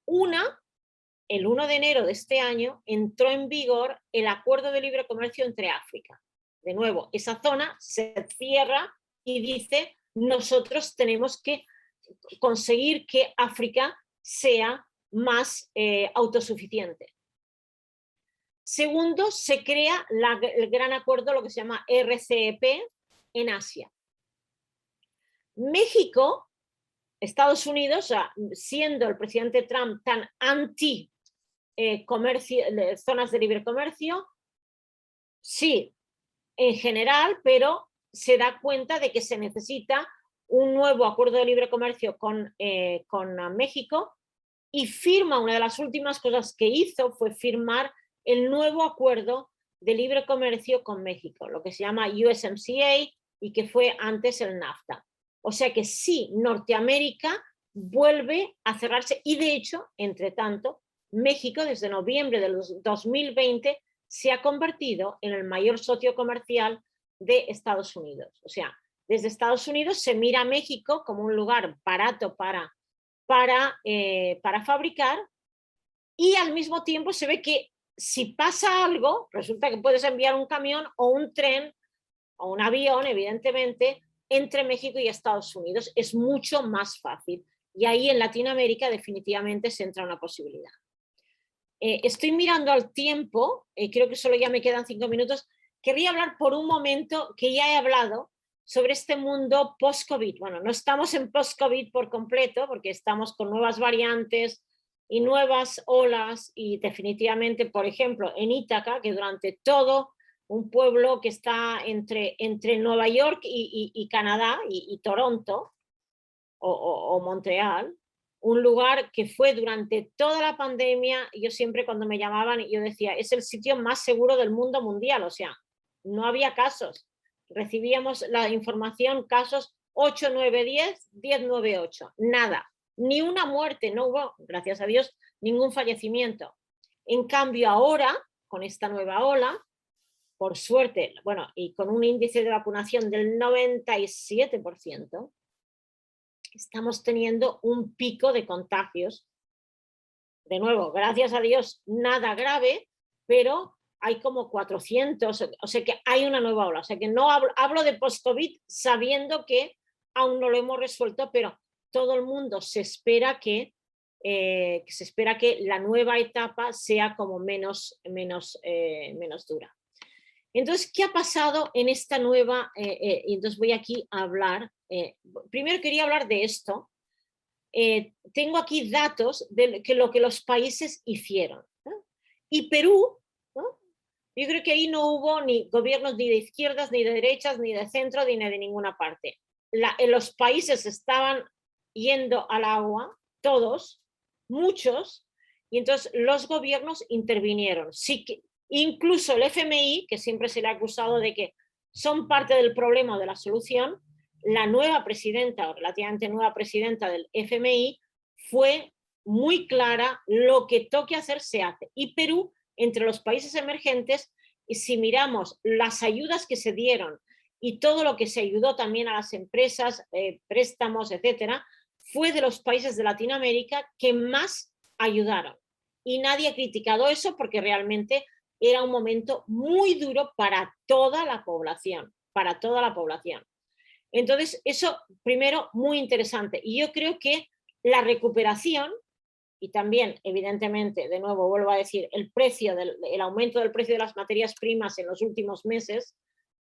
El 1 de enero de este año entró en vigor el Acuerdo de Libre Comercio entre África. De nuevo, esa zona se cierra y dice, nosotros tenemos que conseguir que África sea más autosuficiente. Segundo, se crea el gran acuerdo, lo que se llama RCEP en Asia. México, Estados Unidos, siendo el presidente Trump tan anti zonas de libre comercio, sí, en general, pero se da cuenta de que se necesita un nuevo acuerdo de libre comercio con México, y una de las últimas cosas que hizo fue firmar el nuevo acuerdo de libre comercio con México, lo que se llama USMCA y que fue antes el NAFTA. O sea que sí, Norteamérica vuelve a cerrarse, y de hecho, entre tanto, México desde noviembre del 2020 se ha convertido en el mayor socio comercial de Estados Unidos. O sea, desde Estados Unidos se mira a México como un lugar barato para fabricar, y al mismo tiempo se ve que si pasa algo, resulta que puedes enviar un camión o un tren o un avión, evidentemente, entre México y Estados Unidos. Es mucho más fácil. Y ahí en Latinoamérica definitivamente se entra una posibilidad. Estoy mirando al tiempo, creo que solo ya me quedan 5 minutos. Querría hablar por un momento, que ya he hablado, sobre este mundo post-COVID. Bueno, no estamos en post-COVID por completo porque estamos con nuevas variantes y nuevas olas y definitivamente, por ejemplo, en Ítaca, que durante todo un pueblo que está entre Nueva York y Canadá y Toronto o Montreal, un lugar que fue durante toda la pandemia, yo siempre cuando me llamaban, yo decía, es el sitio más seguro del mundo mundial, o sea, no había casos. Recibíamos la información, casos 8, 9, 10, 10, 9, 8, nada, ni una muerte, no hubo, gracias a Dios, ningún fallecimiento. En cambio ahora, con esta nueva ola, por suerte, bueno, y con un índice de vacunación del 97%, estamos teniendo un pico de contagios. De nuevo, gracias a Dios, nada grave, pero hay como 400, o sea que hay una nueva ola. O sea que no hablo de post-COVID sabiendo que aún no lo hemos resuelto, pero todo el mundo se espera que la nueva etapa sea como menos dura. Entonces, ¿qué ha pasado en esta nueva? Y entonces voy aquí a hablar. Primero quería hablar de esto. Tengo aquí datos de lo que los países hicieron. ¿No? Y Perú, ¿no? Yo creo que ahí no hubo ni gobiernos ni de izquierdas, ni de derechas, ni de centro, ni de ninguna parte. Los países estaban yendo al agua, todos, muchos, y entonces los gobiernos intervinieron. Sí que, incluso el FMI, que siempre se le ha acusado de que son parte del problema o de la solución, la nueva presidenta o relativamente nueva presidenta del FMI fue muy clara, lo que toque hacer se hace. Y Perú, entre los países emergentes, y si miramos las ayudas que se dieron y todo lo que se ayudó también a las empresas, préstamos, etcétera, fue de los países de Latinoamérica que más ayudaron. Y nadie ha criticado eso porque realmente era un momento muy duro para toda la población, para toda la población. Entonces, eso primero muy interesante. Y yo creo que la recuperación, y también, evidentemente, de nuevo vuelvo a decir, el aumento del precio de las materias primas en los últimos meses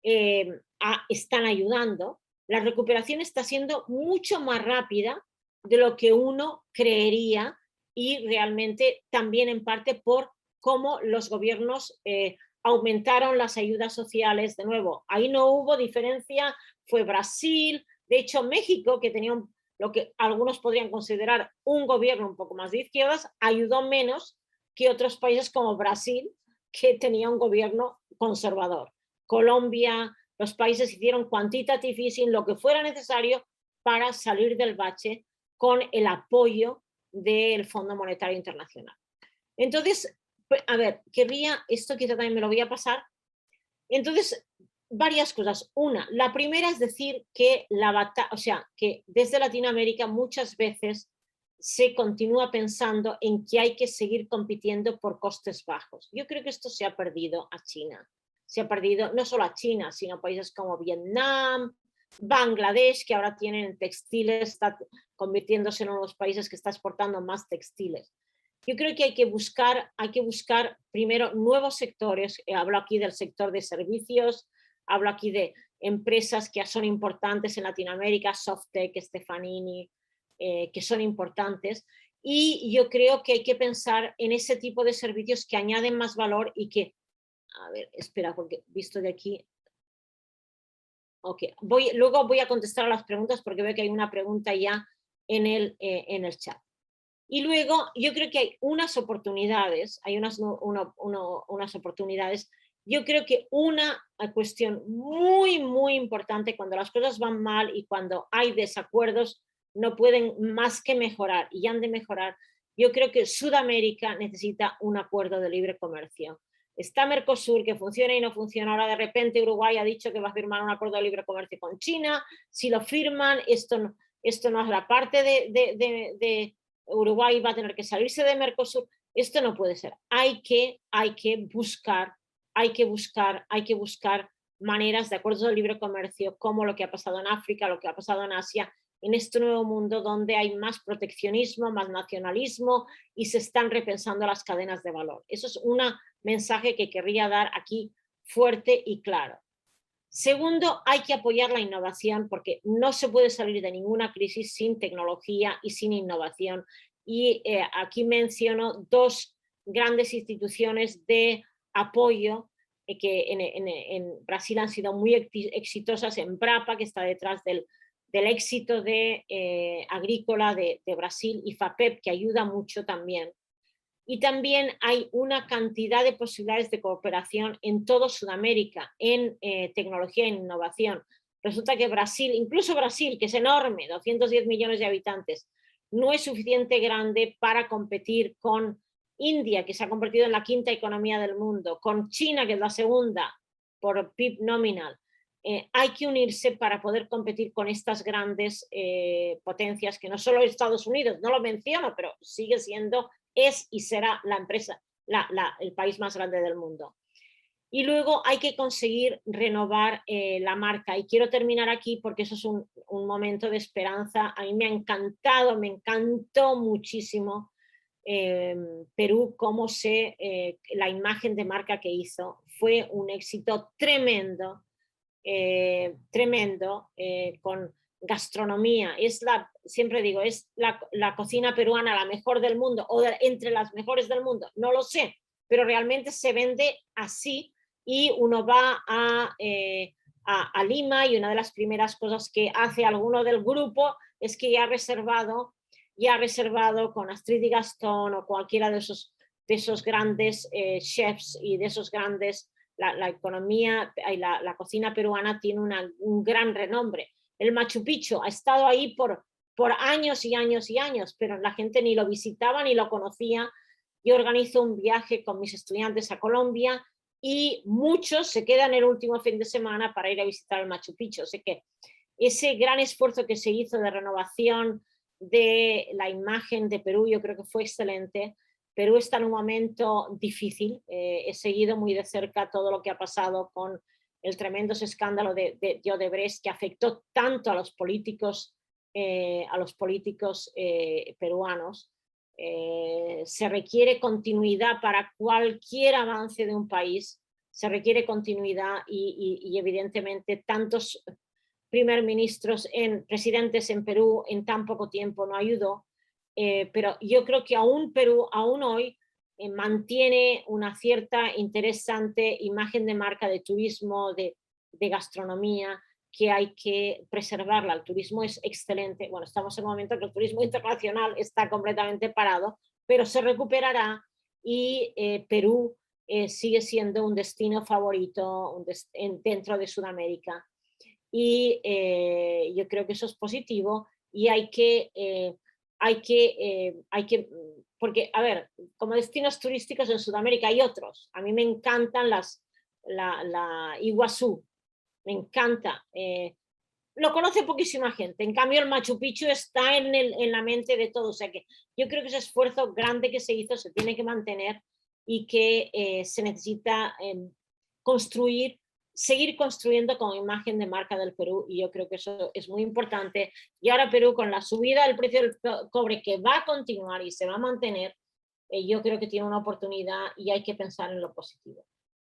están ayudando. La recuperación está siendo mucho más rápida de lo que uno creería y realmente también en parte por cómo los gobiernos aumentaron las ayudas sociales. De nuevo, ahí no hubo diferencia, fue Brasil, de hecho México, que tenía lo que algunos podrían considerar un gobierno un poco más de izquierdas, ayudó menos que otros países como Brasil, que tenía un gobierno conservador. Colombia, los países hicieron quantitative easing, lo que fuera necesario para salir del bache con el apoyo del Fondo Monetario Internacional. Entonces, a ver, esto quizá también me lo voy a pasar. Entonces, varias cosas. Una, la primera es decir que que desde Latinoamérica muchas veces se continúa pensando en que hay que seguir compitiendo por costes bajos. Yo creo que esto se ha perdido a China. Se ha perdido no solo a China, sino a países como Vietnam, Bangladesh, que ahora tienen textiles, está convirtiéndose en uno de los países que está exportando más textiles. Yo creo que hay que buscar primero nuevos sectores. Hablo aquí del sector de servicios, hablo aquí de empresas que son importantes en Latinoamérica, Softec, Stefanini, que son importantes. Y yo creo que hay que pensar en ese tipo de servicios que añaden más valor y que, a ver, espera, porque visto de aquí. Ok, luego voy a contestar a las preguntas porque veo que hay una pregunta ya en el chat. Y luego yo creo que hay unas oportunidades, oportunidades. Yo creo que una cuestión muy, muy importante cuando las cosas van mal y cuando hay desacuerdos, no pueden más que mejorar y han de mejorar. Yo creo que Sudamérica necesita un acuerdo de libre comercio. Está Mercosur, que funciona y no funciona. Ahora de repente Uruguay ha dicho que va a firmar un acuerdo de libre comercio con China. Si lo firman, esto no es la parte de Uruguay va a tener que salirse de Mercosur. Esto no puede ser. Hay que buscar maneras de acuerdos de libre comercio, como lo que ha pasado en África, lo que ha pasado en Asia, en este nuevo mundo donde hay más proteccionismo, más nacionalismo y se están repensando las cadenas de valor. Eso es un mensaje que querría dar aquí fuerte y claro. Segundo, hay que apoyar la innovación porque no se puede salir de ninguna crisis sin tecnología y sin innovación. Y aquí menciono dos grandes instituciones de apoyo que en Brasil han sido muy exitosas, Embrapa, que está detrás del éxito agrícola de Brasil, y FAPEP, que ayuda mucho también. Y también hay una cantidad de posibilidades de cooperación en toda Sudamérica, en tecnología e innovación. Resulta que Brasil, incluso Brasil, que es enorme, 210 millones de habitantes, no es suficiente grande para competir con India, que se ha convertido en la quinta economía del mundo, con China, que es la segunda por PIB nominal. Hay que unirse para poder competir con estas grandes potencias, que no solo Estados Unidos, no lo menciono, pero sigue siendo, es y será la empresa, el país más grande del mundo. Y luego hay que conseguir renovar la marca. Y quiero terminar aquí porque eso es un momento de esperanza. A mí me ha encantado, me encantó muchísimo Perú, cómo la imagen de marca que hizo. Fue un éxito tremendo, tremendo, con gastronomía. Siempre digo, es la cocina peruana la mejor del mundo o entre las mejores del mundo. No lo sé, pero realmente se vende así. Y uno va a Lima y una de las primeras cosas que hace alguno del grupo es que ya ha reservado con Astrid y Gastón o cualquiera de esos grandes chefs y de esos grandes, la economía y la cocina peruana tiene un gran renombre. El Machu Picchu ha estado ahí por años y años y años, pero la gente ni lo visitaba ni lo conocía. Yo organizo un viaje con mis estudiantes a Colombia y muchos se quedan el último fin de semana para ir a visitar el Machu Picchu. O sea que ese gran esfuerzo que se hizo de renovación de la imagen de Perú, yo creo que fue excelente. Perú está en un momento difícil. He seguido muy de cerca todo lo que ha pasado con el tremendo escándalo de Odebrecht, que afectó tanto a los políticos peruanos. Se requiere continuidad para cualquier avance de un país, se requiere continuidad y evidentemente tantos primer ministros, presidentes en Perú en tan poco tiempo no ayudó, pero yo creo que aún Perú, aún hoy, mantiene una cierta interesante imagen de marca de turismo, de gastronomía, que hay que preservarla. El turismo es excelente. Bueno, estamos en un momento que el turismo internacional está completamente parado, pero se recuperará y Perú sigue siendo un destino favorito dentro de Sudamérica. Y yo creo que eso es positivo y porque, a ver, como destinos turísticos en Sudamérica hay otros. A mí me encantan la Iguazú, me encanta. Lo conoce poquísima gente, en cambio el Machu Picchu está en la mente de todos. O sea que yo creo que ese esfuerzo grande que se hizo se tiene que mantener y que se necesita seguir construyendo con imagen de marca del Perú, y yo creo que eso es muy importante. Y ahora Perú, con la subida del precio del cobre, que va a continuar y se va a mantener, yo creo que tiene una oportunidad y hay que pensar en lo positivo.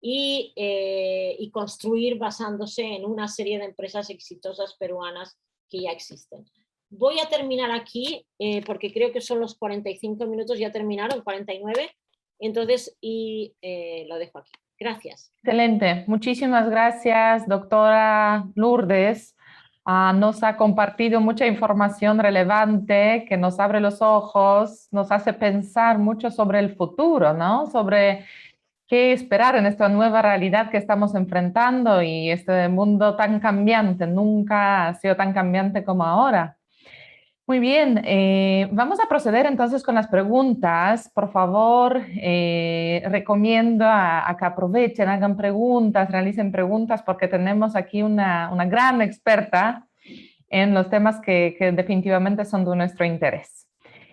Y construir basándose en una serie de empresas exitosas peruanas que ya existen. Voy a terminar aquí porque creo que son los 45 minutos, ya terminaron, 49, entonces, lo dejo aquí. Gracias. Excelente. Muchísimas gracias, doctora Lourdes. Nos ha compartido mucha información relevante que nos abre los ojos, nos hace pensar mucho sobre el futuro, ¿no? Sobre qué esperar en esta nueva realidad que estamos enfrentando y este mundo tan cambiante. Nunca ha sido tan cambiante como ahora. Muy bien, vamos a proceder entonces con las preguntas. Por favor, recomiendo a que aprovechen, hagan preguntas, realicen preguntas, porque tenemos aquí una gran experta en los temas que definitivamente son de nuestro interés.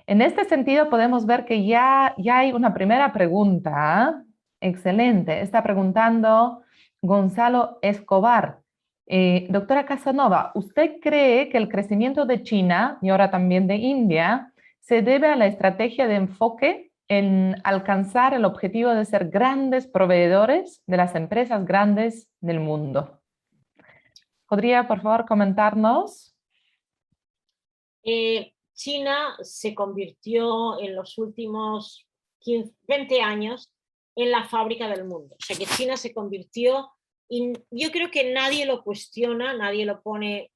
En este sentido, podemos ver que ya hay una primera pregunta. Excelente. Está preguntando Gonzalo Escobar. Doctora Casanova, ¿usted cree que el crecimiento de China y ahora también de India se debe a la estrategia de enfoque en alcanzar el objetivo de ser grandes proveedores de las empresas grandes del mundo? ¿Podría, por favor, comentarnos? China se convirtió en los últimos 20 años en la fábrica del mundo. O sea que China se convirtió, y yo creo que nadie lo cuestiona, nadie lo pone.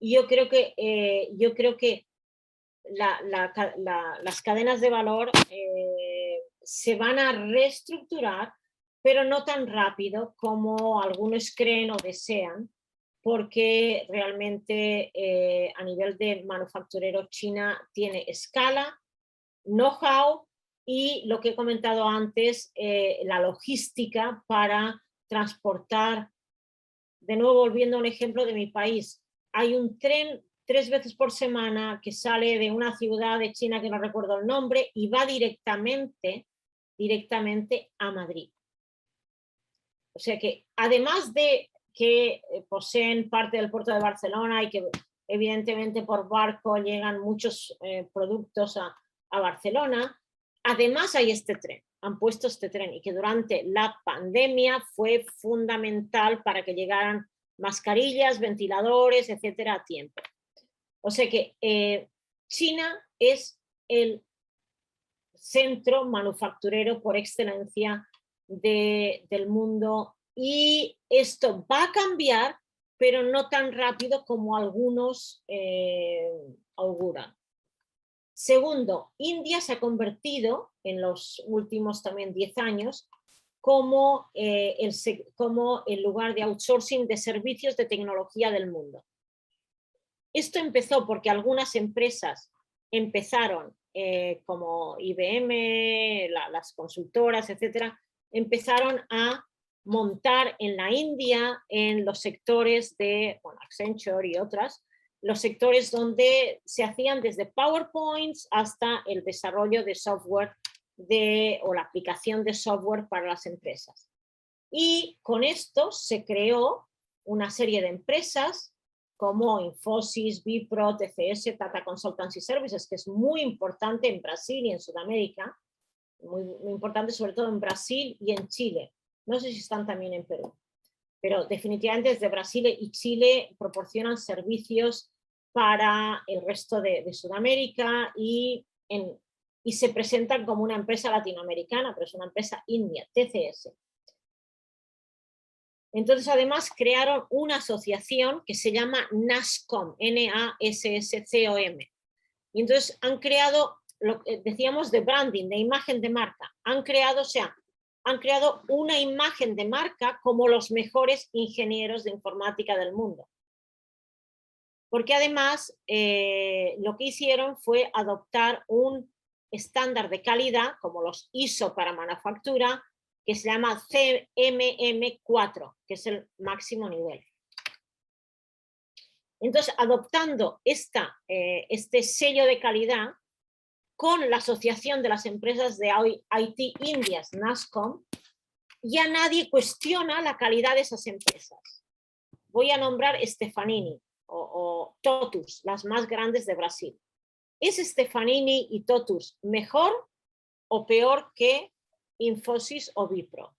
Yo creo que las cadenas de valor se van a reestructurar, pero no tan rápido como algunos creen o desean, porque realmente a nivel de manufacturero China tiene escala, know-how y lo que he comentado antes, la logística para transportar. De nuevo, volviendo a un ejemplo de mi país, hay un tren 3 veces por semana que sale de una ciudad de China que no recuerdo el nombre y va directamente a Madrid. O sea que además de que poseen parte del puerto de Barcelona y que evidentemente por barco llegan muchos productos a Barcelona, además hay este tren, han puesto este tren y que durante la pandemia fue fundamental para que llegaran mascarillas, ventiladores, etcétera, a tiempo. O sea que China es el centro manufacturero por excelencia del mundo y esto va a cambiar, pero no tan rápido como algunos auguran. Segundo, India se ha convertido en los últimos también 10 años como el lugar de outsourcing de servicios de tecnología del mundo. Esto empezó porque algunas empresas empezaron, como IBM, las consultoras, etcétera, empezaron a montar en la India, en los sectores de Accenture y otras, los sectores donde se hacían desde PowerPoints hasta el desarrollo de software o la aplicación de software para las empresas. Y con esto se creó una serie de empresas como Infosys, Wipro, TCS, Tata Consultancy Services, que es muy importante en Brasil y en Sudamérica, muy importante sobre todo en Brasil y en Chile. No sé si están también en Perú, pero definitivamente desde Brasil y Chile proporcionan servicios para el resto de Sudamérica y se presentan como una empresa latinoamericana, pero es una empresa india, TCS. Entonces, además, crearon una asociación que se llama NASSCOM, N-A-S-S-C-O-M. Y entonces han creado, lo que decíamos, de branding, de imagen de marca. Han creado una imagen de marca como los mejores ingenieros de informática del mundo. Porque además, lo que hicieron fue adoptar un estándar de calidad, como los ISO para manufactura, que se llama CMM4, que es el máximo nivel. Entonces, adoptando este sello de calidad con la Asociación de las Empresas de IT Indias, NASSCOM, ya nadie cuestiona la calidad de esas empresas. Voy a nombrar Stefanini o Totus, las más grandes de Brasil. ¿Es Stefanini y Totus mejor o peor que Infosys o Wipro?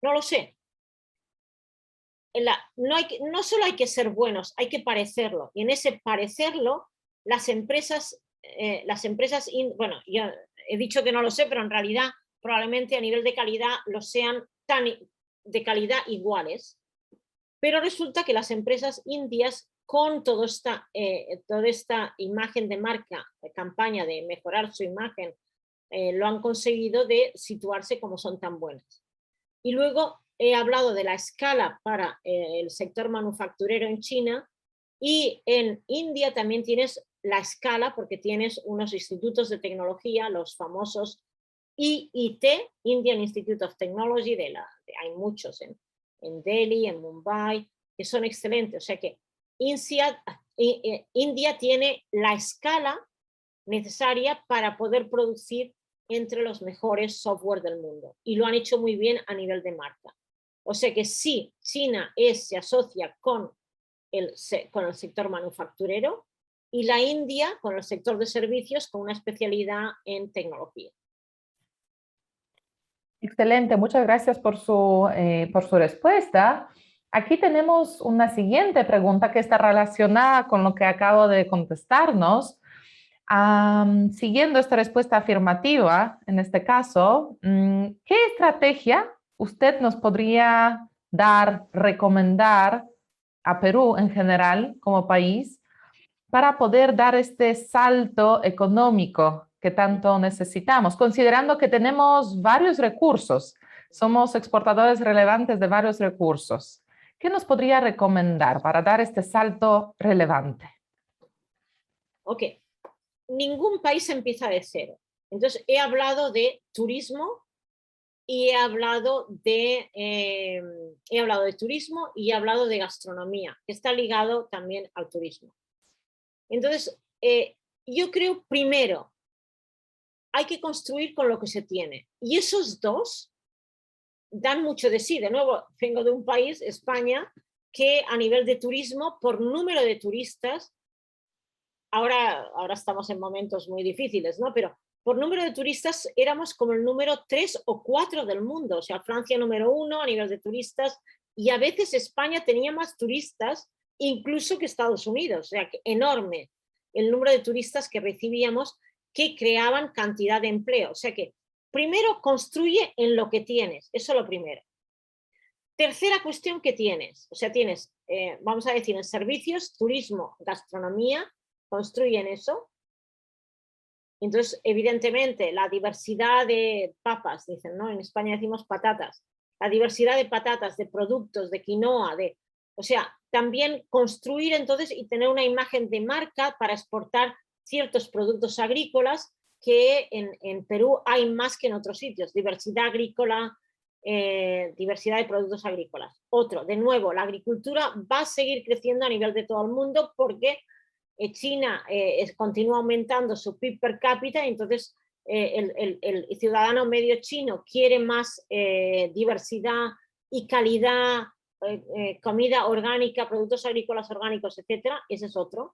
No lo sé. No solo hay que ser buenos, hay que parecerlo. Y en ese parecerlo, las empresas, bueno, yo he dicho que no lo sé, pero en realidad probablemente a nivel de calidad lo sean de calidad iguales. Pero resulta que las empresas indias, con toda esta imagen de marca, campaña de mejorar su imagen, lo han conseguido de situarse como son tan buenas. Y luego he hablado de la escala para el sector manufacturero en China, y en India también tienes la escala porque tienes unos institutos de tecnología, los famosos IIT, Indian Institute of Technology, hay muchos en Delhi, en Mumbai, que son excelentes. O sea que India tiene la escala necesaria para poder producir entre los mejores software del mundo, y lo han hecho muy bien a nivel de marca. O sea que sí, China se asocia con el sector manufacturero, y la India con el sector de servicios, con una especialidad en tecnología. Excelente, muchas gracias por su respuesta. Aquí tenemos una siguiente pregunta que está relacionada con lo que acabo de contestarnos. Siguiendo esta respuesta afirmativa, en este caso, ¿qué estrategia usted nos podría dar, recomendar a Perú en general como país para poder dar este salto económico que tanto necesitamos, considerando que tenemos varios recursos, somos exportadores relevantes de varios recursos? ¿Qué nos podría recomendar para dar este salto relevante? Ok, ningún país empieza de cero. Entonces, he hablado de turismo y he hablado de turismo y he hablado de gastronomía, que está ligado también al turismo. Entonces, yo creo, primero, hay que construir con lo que se tiene. Y esos dos dan mucho de sí. De nuevo, vengo de un país, España, que a nivel de turismo, por número de turistas, ahora estamos en momentos muy difíciles, ¿no? Pero por número de turistas éramos como el número 3 o 4 del mundo. O sea, Francia número 1 a nivel de turistas, y a veces España tenía más turistas incluso que Estados Unidos. O sea, que enorme el número de turistas que recibíamos, que creaban cantidad de empleo. O sea que primero construye en lo que tienes, eso es lo primero. Tercera cuestión que tienes, o sea, tienes, vamos a decir, en servicios, turismo, gastronomía, construye en eso. Entonces, evidentemente, la diversidad de papas, dicen, ¿no? En España decimos patatas, la diversidad de patatas, de productos, de quinoa, o sea, también construir entonces y tener una imagen de marca para exportar ciertos productos agrícolas que en Perú hay más que en otros sitios, diversidad agrícola, diversidad de productos agrícolas. Otro, de nuevo, la agricultura va a seguir creciendo a nivel de todo el mundo porque China continúa aumentando su PIB per cápita, y entonces el ciudadano medio chino quiere más diversidad y calidad, comida orgánica, productos agrícolas orgánicos, etcétera. Ese es otro.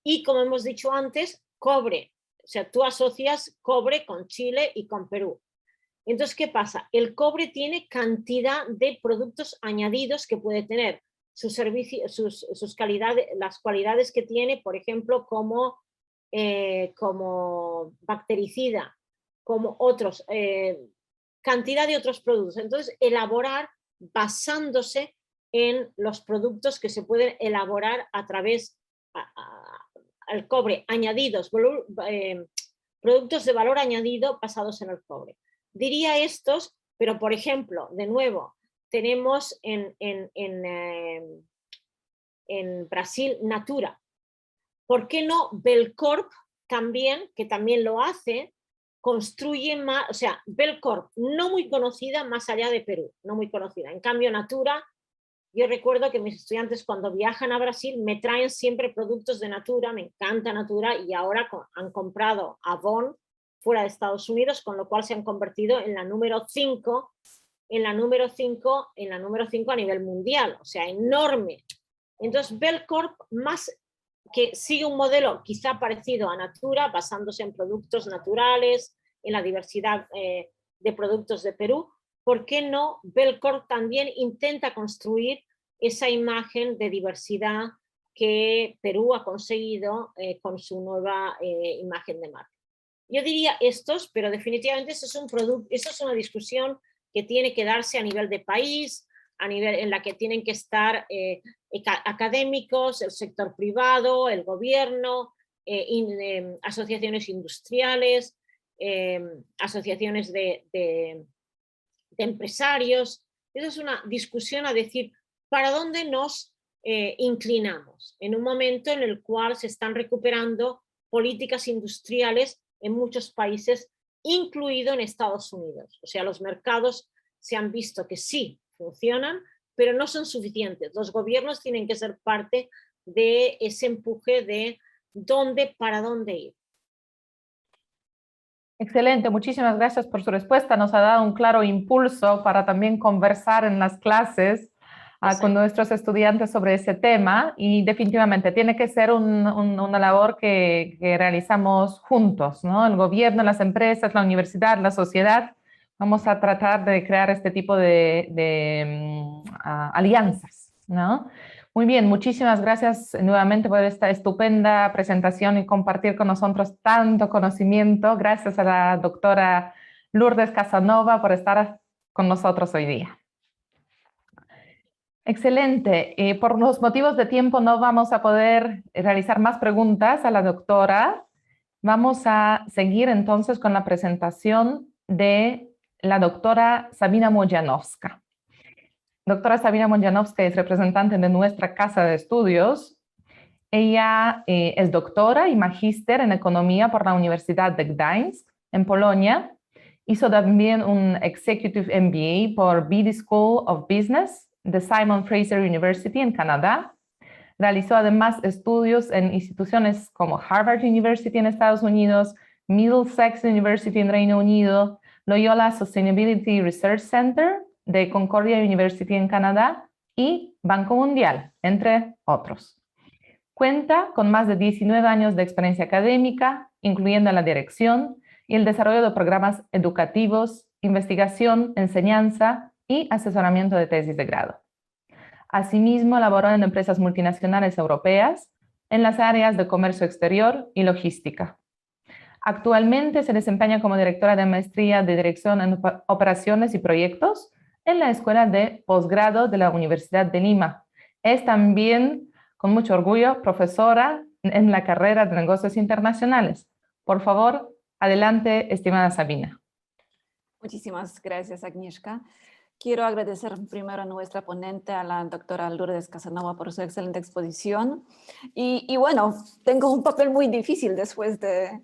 Y como hemos dicho antes, cobre. O sea, tú asocias cobre con Chile y con Perú. Entonces, ¿qué pasa? El cobre tiene cantidad de productos añadidos que puede tener. Sus calidades, las cualidades que tiene, por ejemplo, como bactericida, como otros, cantidad de otros productos. Entonces, elaborar basándose en los productos que se pueden elaborar a través al cobre, añadidos, productos de valor añadido basados en el cobre. Diría estos, pero por ejemplo, de nuevo, tenemos en Brasil Natura. ¿Por qué no Belcorp también, que también lo hace, construye más? O sea, Belcorp no muy conocida más allá de Perú, no muy conocida. En cambio, Natura, yo recuerdo que mis estudiantes cuando viajan a Brasil me traen siempre productos de Natura, me encanta Natura, y ahora han comprado Avon fuera de Estados Unidos, con lo cual se han convertido en la número 5 a nivel mundial, o sea, enorme. Entonces, Belcorp más que sigue un modelo quizá parecido a Natura, basándose en productos naturales, en la diversidad de productos de Perú. ¿Por qué no Belcorp también intenta construir esa imagen de diversidad que Perú ha conseguido con su nueva imagen de marca? Yo diría estos, pero definitivamente eso es una discusión que tiene que darse a nivel de país, a nivel en la que tienen que estar académicos, el sector privado, el gobierno, asociaciones industriales, asociaciones de empresarios. Esa es una discusión a decir para dónde nos inclinamos en un momento en el cual se están recuperando políticas industriales en muchos países, incluido en Estados Unidos. O sea, los mercados se han visto que sí funcionan, pero no son suficientes. Los gobiernos tienen que ser parte de ese empuje de para dónde ir. Excelente, muchísimas gracias por su respuesta. Nos ha dado un claro impulso para también conversar en las clases con nuestros estudiantes sobre ese tema, y definitivamente tiene que ser una labor que realizamos juntos, ¿no? El gobierno, las empresas, la universidad, la sociedad. Vamos a tratar de crear este tipo de alianzas ¿no? Muy bien, muchísimas gracias nuevamente por esta estupenda presentación y compartir con nosotros tanto conocimiento. Gracias a la doctora Lourdes Casanova por estar con nosotros hoy día. Excelente. Por los motivos de tiempo no vamos a poder realizar más preguntas a la doctora. Vamos a seguir entonces con la presentación de la doctora Sabina Mojanowska. Doctora Sabina Mojanowska es representante de nuestra casa de estudios. Ella es doctora y magíster en economía por la Universidad de Gdańsk, en Polonia. Hizo también un Executive MBA por Beatty School of Business de Simon Fraser University en Canadá. Realizó además estudios en instituciones como Harvard University en Estados Unidos, Middlesex University en Reino Unido, Loyola Sustainability Research Center de Concordia University en Canadá y Banco Mundial, entre otros. Cuenta con más de 19 años de experiencia académica, incluyendo la dirección y el desarrollo de programas educativos, investigación, enseñanza y asesoramiento de tesis de grado. Asimismo, laboró en empresas multinacionales europeas en las áreas de comercio exterior y logística. Actualmente se desempeña como directora de maestría de Dirección en Operaciones y Proyectos en la Escuela de Posgrado de la Universidad de Lima. Es también, con mucho orgullo, profesora en la carrera de Negocios Internacionales. Por favor, adelante, estimada Sabina. Muchísimas gracias, Agnieszka. Quiero agradecer primero a nuestra ponente, a la doctora Lourdes Casanova, por su excelente exposición. Y bueno, tengo un papel muy difícil después de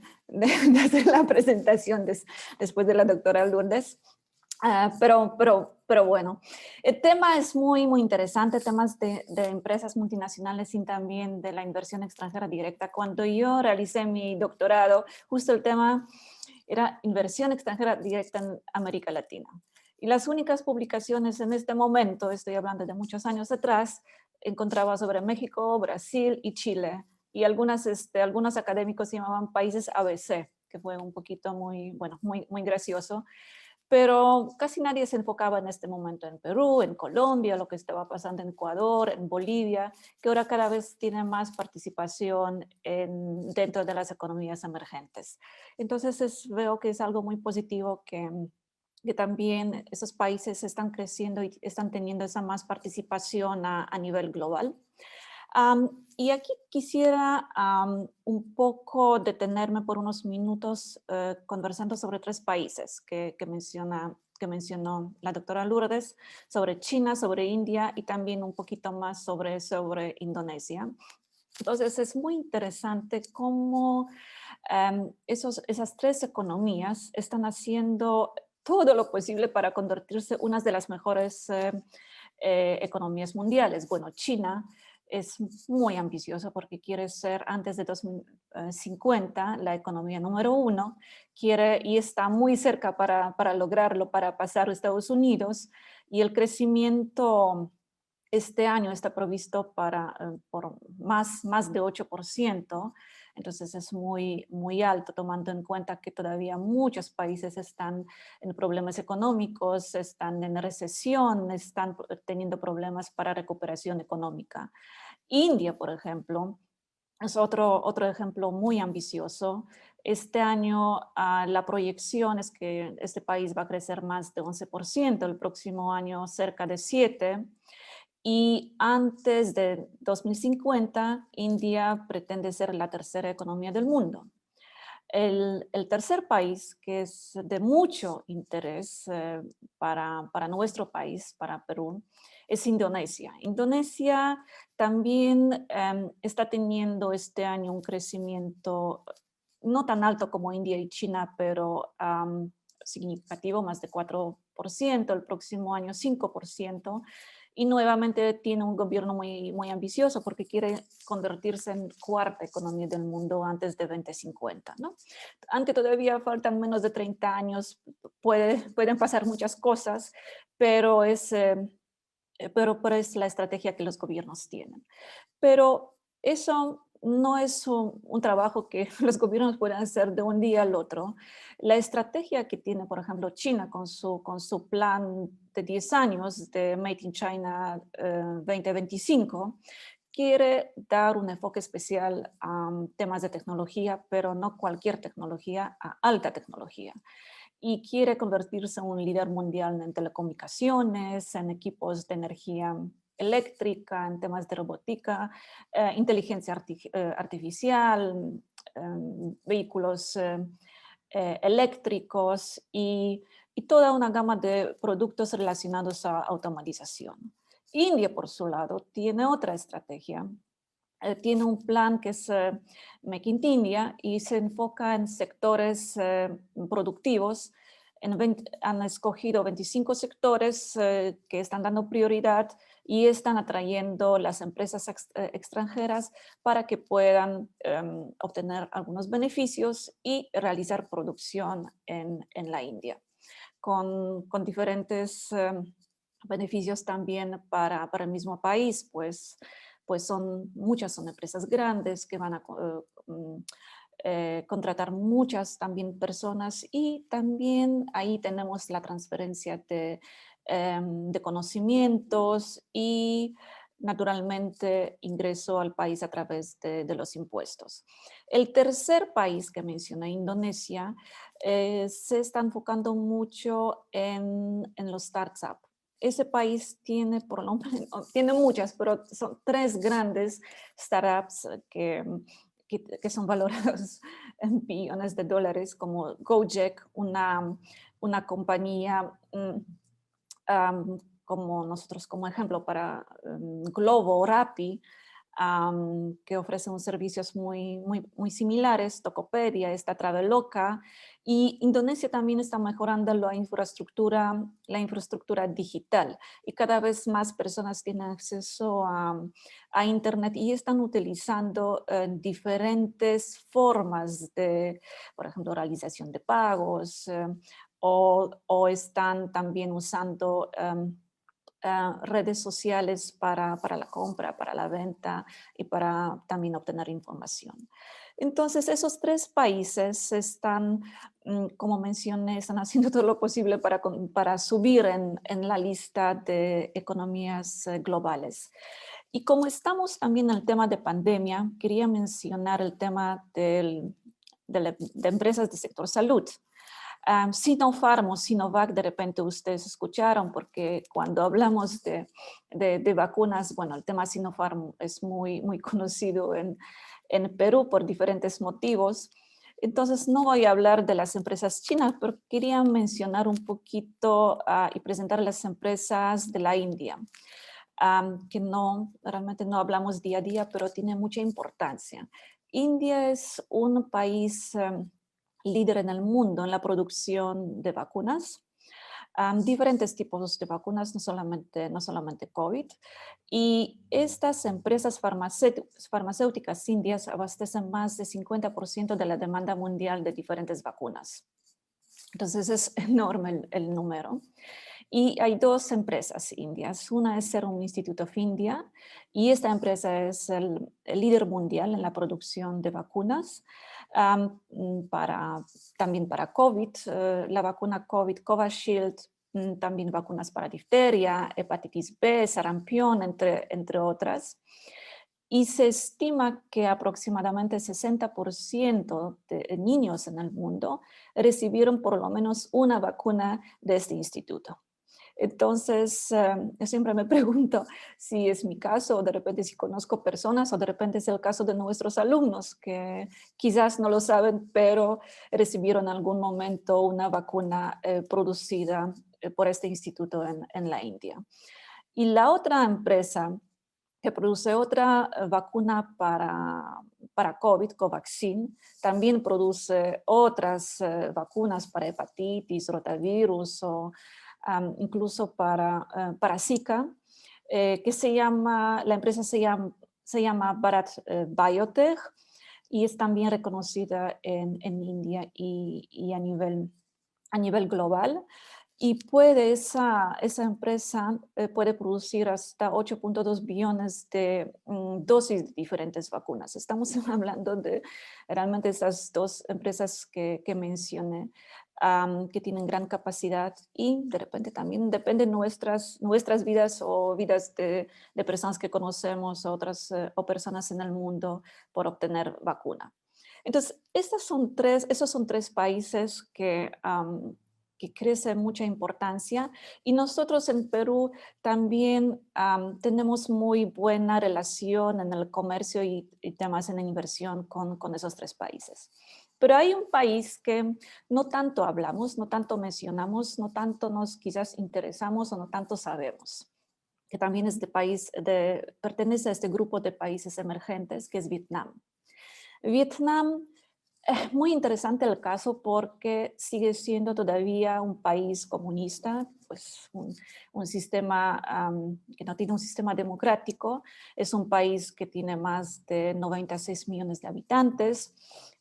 hacer la presentación después de la doctora Lourdes. Pero bueno, el tema es muy interesante, temas de empresas multinacionales y también de la inversión extranjera directa. Cuando yo realicé mi doctorado, justo el tema era inversión extranjera directa en América Latina. Y las únicas publicaciones en este momento, estoy hablando de muchos años atrás, encontraba sobre México, Brasil y Chile. Y algunos académicos llamaban países ABC, que fue un poquito muy gracioso. Pero casi nadie se enfocaba en este momento en Perú, en Colombia, lo que estaba pasando en Ecuador, en Bolivia, que ahora cada vez tiene más participación dentro de las economías emergentes. Entonces veo que es algo muy positivo que también esos países están creciendo y están teniendo esa más participación a nivel global. Y aquí quisiera un poco detenerme por unos minutos conversando sobre 3 países que mencionó la doctora Lourdes, sobre China, sobre India y también un poquito más sobre Indonesia. Entonces es muy interesante cómo esas 3 economías están haciendo todo lo posible para convertirse en una de las mejores economías mundiales. Bueno, China es muy ambicioso porque quiere ser antes de 2050 la economía número 1, y está muy cerca para lograrlo, para pasar a Estados Unidos, y el crecimiento este año está previsto por más de 8%, entonces es muy alto, tomando en cuenta que todavía muchos países están en problemas económicos, están en recesión, están teniendo problemas para recuperación económica. India, por ejemplo, es otro ejemplo muy ambicioso. Este año la proyección es que este país va a crecer más de 11%, el próximo año cerca de 7%. Y antes de 2050, India pretende ser la tercera economía del mundo. El tercer país, que es de mucho interés para nuestro país, para Perú, es Indonesia. Indonesia también está teniendo este año un crecimiento no tan alto como India y China, pero significativo, más de 4%, el próximo año 5%. Y nuevamente tiene un gobierno muy ambicioso porque quiere convertirse en 4ª economía del mundo antes de 2050, ¿no? Aunque todavía faltan menos de 30 años, pueden pasar muchas cosas, pero es la estrategia que los gobiernos tienen. Pero eso no es un trabajo que los gobiernos puedan hacer de un día al otro. La estrategia que tiene, por ejemplo, China con su plan de 10 años de Made in China 2025, quiere dar un enfoque especial a temas de tecnología, pero no cualquier tecnología, a alta tecnología. Y quiere convertirse en un líder mundial en telecomunicaciones, en equipos de energía eléctrica, en temas de robótica, inteligencia artificial, vehículos eléctricos y toda una gama de productos relacionados a automatización. India, por su lado, tiene otra estrategia. Tiene un plan que es Make in India y se enfoca en sectores productivos. Han escogido 25 sectores que están dando prioridad y están atrayendo las empresas extranjeras para que puedan obtener algunos beneficios y realizar producción en la India, con diferentes beneficios también para el mismo país, pues muchas son empresas grandes que van a contratar muchas también personas y también ahí tenemos la transferencia de conocimientos y naturalmente ingreso al país a través de los impuestos. El tercer país que mencioné, Indonesia, se está enfocando mucho en los startups. Ese país tiene, tiene muchas, pero son 3 grandes startups que son valorados en billones de dólares, como Gojek, una compañía como nosotros como ejemplo para Globo, Rappi, que ofrecen servicios muy similares, Tokopedia, está Traveloka, y Indonesia también está mejorando la infraestructura digital, y cada vez más personas tienen acceso a Internet y están utilizando diferentes formas de, por ejemplo, realización de pagos, o están también usando redes sociales para la compra, para la venta y para también obtener información. Entonces, esos 3 países están, como mencioné, están haciendo todo lo posible para subir en la lista de economías globales. Y como estamos también en el tema de pandemia, quería mencionar el tema de empresas del sector salud. Sinopharm o Sinovac, de repente ustedes escucharon, porque cuando hablamos de vacunas, bueno, el tema Sinopharm es muy conocido en Perú por diferentes motivos. Entonces no voy a hablar de las empresas chinas, pero quería mencionar un poquito y presentar las empresas de la India, que realmente no hablamos día a día, pero tiene mucha importancia. India es un país líder en el mundo en la producción de vacunas, diferentes tipos de vacunas, no solamente COVID. Y estas empresas farmacéuticas indias abastecen más del 50% de la demanda mundial de diferentes vacunas. Entonces es enorme el número. Y hay 2 empresas indias. Una es Serum Institute of India y esta empresa es el líder mundial en la producción de vacunas, también para COVID, la vacuna COVID, Covishield, también vacunas para difteria, hepatitis B, sarampión, entre otras. Y se estima que aproximadamente 60% de niños en el mundo recibieron por lo menos una vacuna de este instituto. Entonces, yo siempre me pregunto si es mi caso, o de repente si conozco personas, o de repente es el caso de nuestros alumnos, que quizás no lo saben, pero recibieron en algún momento una vacuna producida por este instituto en la India. Y la otra empresa que produce otra vacuna para COVID, Covaxin, también produce otras vacunas para hepatitis, rotavirus o incluso para Zika, la empresa se llama Bharat Biotech y es también reconocida en India y a nivel global. y puede esa empresa puede producir hasta 8.2 billones de dosis de diferentes vacunas. Estamos hablando de realmente esas dos empresas que mencioné, que tienen gran capacidad y de repente también dependen nuestras vidas o vidas de personas que conocemos o personas en el mundo por obtener vacuna. Entonces, esos son tres países que crece mucha importancia y nosotros en Perú también tenemos muy buena relación en el comercio y temas en inversión con esos tres países. Pero hay un país que no tanto hablamos, no tanto mencionamos, no tanto nos quizás interesamos o no tanto sabemos, que también es pertenece a este grupo de países emergentes, que es Vietnam. Vietnam es muy interesante el caso porque sigue siendo todavía un país comunista, pues un sistema que no tiene un sistema democrático, es un país que tiene más de 96 millones de habitantes,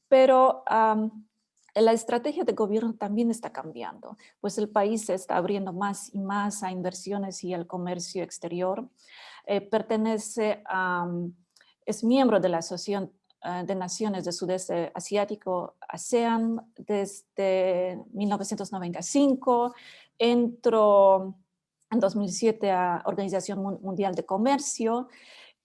pero la estrategia de gobierno también está cambiando, pues el país se está abriendo más y más a inversiones y al comercio exterior. Es miembro de la Asociación de Naciones del Sudeste Asiático, ASEAN, desde 1995. Entró en 2007 a Organización Mundial de Comercio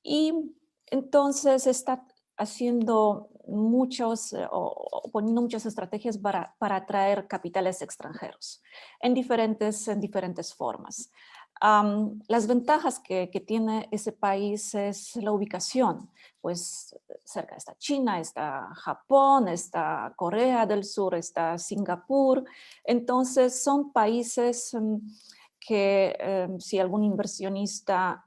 y entonces está haciendo o poniendo muchas estrategias para atraer capitales extranjeros en diferentes formas. Las ventajas que tiene ese país es la ubicación, pues cerca está China, está Japón, está Corea del Sur, está Singapur. Entonces son países que si algún inversionista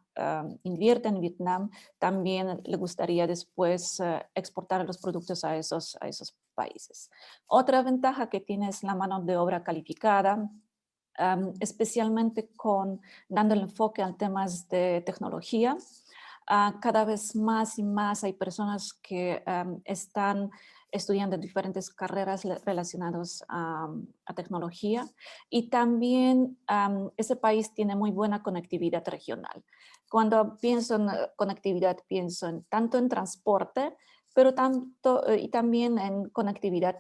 invierte en Vietnam, también le gustaría después exportar los productos a esos países. Otra ventaja que tiene es la mano de obra calificada, especialmente dando el enfoque a temas de tecnología. Cada vez más y más hay personas que están estudiando diferentes carreras relacionadas a tecnología y también ese país tiene muy buena conectividad regional. Cuando pienso en conectividad, pienso tanto en transporte, pero y también en conectividad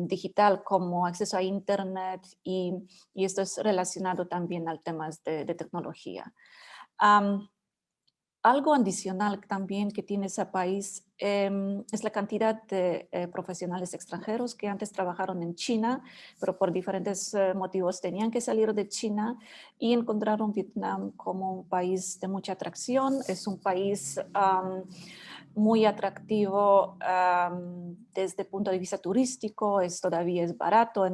digital como acceso a internet y esto es relacionado también a temas de tecnología. Algo adicional también que tiene ese país es la cantidad de profesionales extranjeros que antes trabajaron en China, pero por diferentes motivos tenían que salir de China y encontraron Vietnam como un país de mucha atracción. Es un país muy atractivo desde el punto de vista turístico, todavía es barato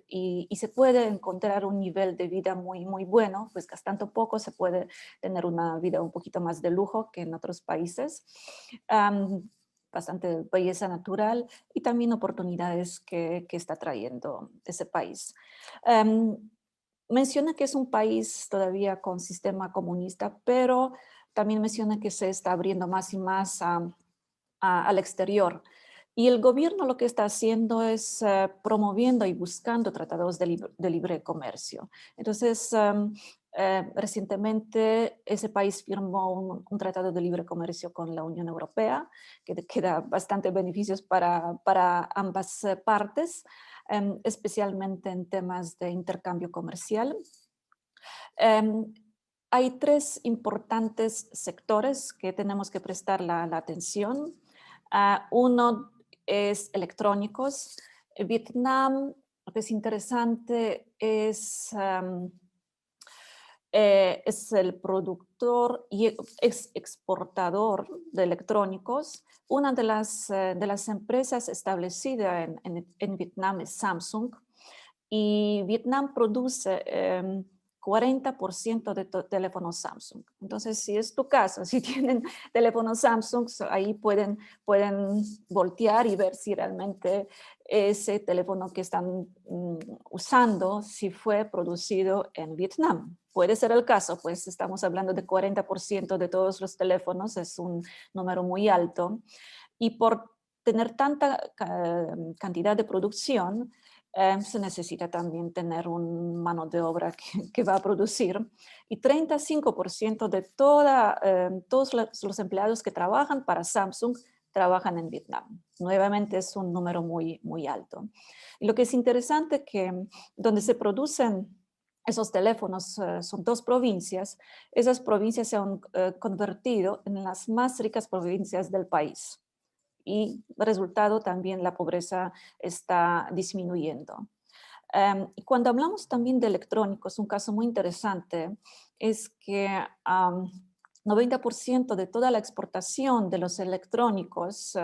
y se puede encontrar un nivel de vida muy, muy bueno, pues gastando poco se puede tener una vida un poquito más de lujo que en otros países. Bastante belleza natural y también oportunidades que está trayendo ese país. Menciona que es un país todavía con sistema comunista, pero también menciona que se está abriendo más y más al exterior. Y el gobierno lo que está haciendo es promoviendo y buscando tratados de libre comercio. Entonces, recientemente ese país firmó un tratado de libre comercio con la Unión Europea, que da bastante beneficios para ambas partes, especialmente en temas de intercambio comercial. Hay tres importantes sectores que tenemos que prestar la atención. Uno es electrónicos. Vietnam, lo que es interesante es el productor y exportador de electrónicos. Una de las empresas establecida en Vietnam es Samsung y Vietnam produce 40% de teléfonos Samsung. Entonces, si es tu caso, si tienen teléfonos Samsung, ahí pueden voltear y ver si realmente ese teléfono que están usando, si fue producido en Vietnam. Puede ser el caso, pues estamos hablando de 40% de todos los teléfonos, es un número muy alto. Y por tener tanta cantidad de producción, se necesita también tener una mano de obra que va a producir. Y 35% de todos los empleados que trabajan para Samsung trabajan en Vietnam. Nuevamente es un número muy, muy alto. Y lo que es interesante que donde se producen esos teléfonos son 2 provincias. Esas provincias se han convertido en las más ricas provincias del país. Y resultado también la pobreza está disminuyendo. Y cuando hablamos también de electrónicos, un caso muy interesante es que 90% de toda la exportación de los electrónicos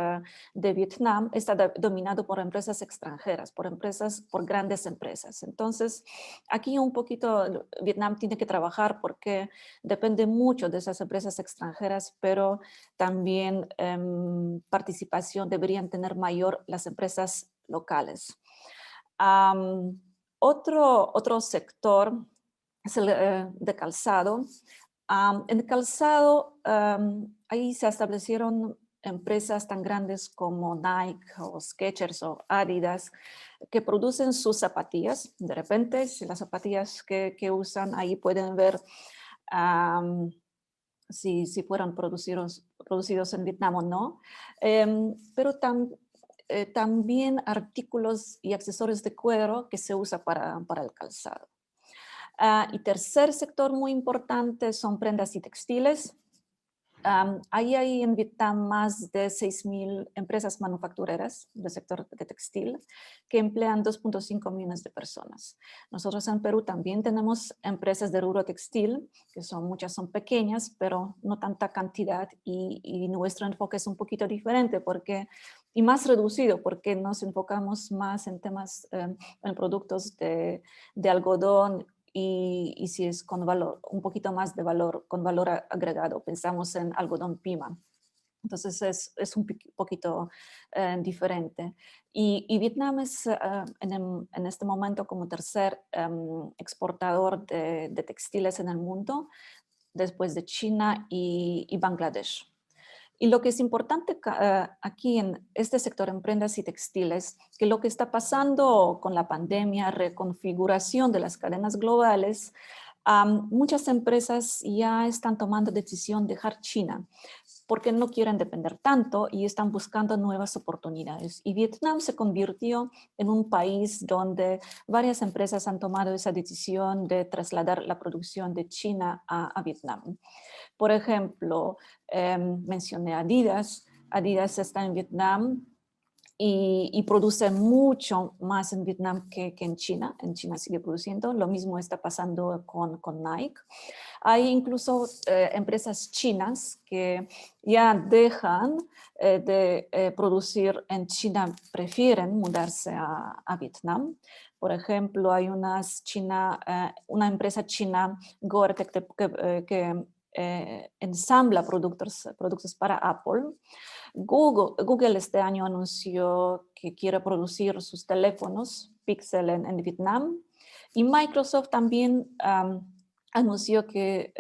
de Vietnam está dominado por empresas extranjeras, por grandes empresas. Entonces, aquí un poquito Vietnam tiene que trabajar porque depende mucho de esas empresas extranjeras, pero también participación deberían tener mayor las empresas locales. Otro sector es el de calzado. En el calzado, ahí se establecieron empresas tan grandes como Nike o Skechers o Adidas que producen sus zapatillas. De repente, si las zapatillas que usan ahí pueden ver si fueron producidos en Vietnam o no. Pero también artículos y accesorios de cuero que se usa para el calzado. Y tercer sector muy importante son prendas y textiles. Ahí hay en Vietnam más de 6.000 empresas manufactureras del sector de textil que emplean 2.5 millones de personas. Nosotros en Perú también tenemos empresas de rubro textil, que muchas son pequeñas, pero no tanta cantidad, y nuestro enfoque es un poquito diferente y más reducido porque nos enfocamos más en temas, en productos de algodón, y si es con valor, un poquito más de valor, con valor agregado, pensamos en algodón pima. Entonces es un poquito diferente. Y Vietnam es en este momento como tercer exportador de textiles en el mundo, después de China y Bangladesh. Y lo que es importante aquí en este sector en prendas y textiles, que lo que está pasando con la pandemia, reconfiguración de las cadenas globales, muchas empresas ya están tomando decisión de dejar China porque no quieren depender tanto y están buscando nuevas oportunidades. Y Vietnam se convirtió en un país donde varias empresas han tomado esa decisión de trasladar la producción de China a Vietnam. Por ejemplo, mencioné Adidas. Adidas está en Vietnam y produce mucho más en Vietnam que en China. En China sigue produciendo. Lo mismo está pasando con Nike. Hay incluso empresas chinas que ya dejan de producir en China, prefieren mudarse a Vietnam. Por ejemplo, hay una empresa china, Gore-Tex, que ensambla productos para Apple. Google este año anunció que quiere producir sus teléfonos Pixel en Vietnam, y Microsoft también anunció que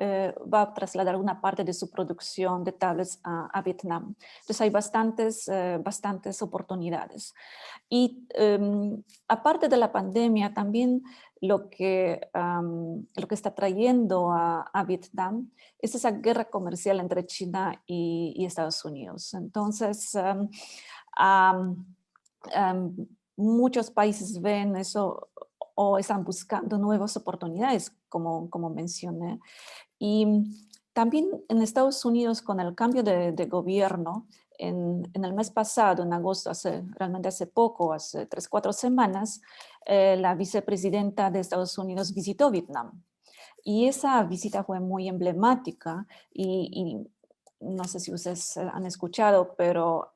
va a trasladar una parte de su producción de tablets a Vietnam. Entonces hay bastantes oportunidades. Y aparte de la pandemia, también lo que está trayendo a Vietnam es esa guerra comercial entre China y Estados Unidos. Entonces, muchos países ven eso o están buscando nuevas oportunidades, como mencioné. Y también en Estados Unidos, con el cambio de gobierno, en el mes pasado, en agosto, realmente hace poco, hace 3-4 semanas, la vicepresidenta de Estados Unidos visitó Vietnam. Y esa visita fue muy emblemática y no sé si ustedes han escuchado, pero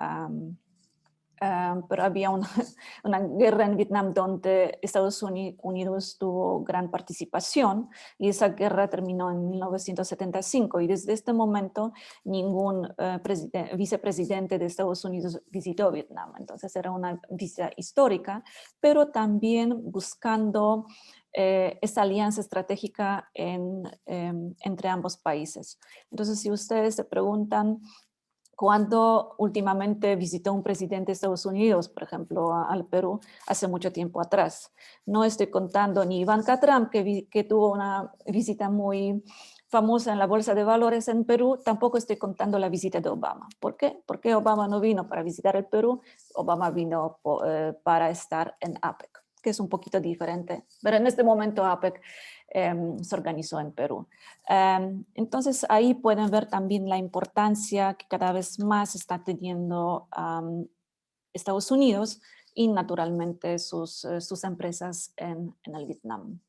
había una guerra en Vietnam donde Estados Unidos tuvo gran participación, y esa guerra terminó en 1975, y desde este momento ningún vicepresidente de Estados Unidos visitó Vietnam. Entonces era una visita histórica, pero también buscando esa alianza estratégica entre ambos países. Entonces, si ustedes se preguntan cuando últimamente visitó un presidente de Estados Unidos, por ejemplo, al Perú, hace mucho tiempo atrás. No estoy contando ni Ivanka Trump, que tuvo una visita muy famosa en la Bolsa de Valores en Perú, tampoco estoy contando la visita de Obama. ¿Por qué? Porque Obama no vino para visitar el Perú, Obama vino para estar en APEC, que es un poquito diferente, pero en este momento APEC se organizó en Perú. Entonces ahí pueden ver también la importancia que cada vez más está teniendo Estados Unidos y naturalmente sus empresas en el Vietnam.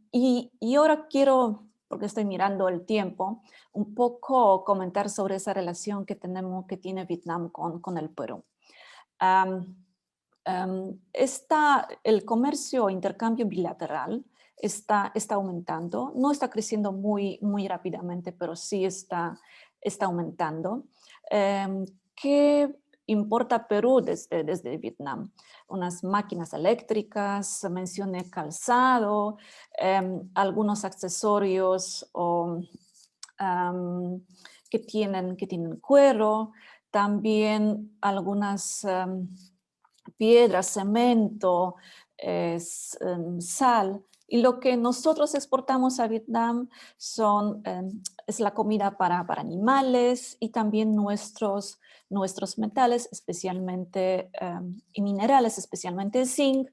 Y ahora quiero, porque estoy mirando el tiempo, un poco comentar sobre esa relación que tiene Vietnam con el Perú. El comercio, intercambio bilateral está aumentando, no está creciendo muy rápidamente, pero sí está aumentando. ¿Qué importa Perú desde Vietnam? Unas máquinas eléctricas, mencioné calzado, algunos accesorios que tienen cuero, también algunas piedras, cemento, sal. Y lo que nosotros exportamos a Vietnam es la comida para animales y también nuestros metales, especialmente y minerales, especialmente zinc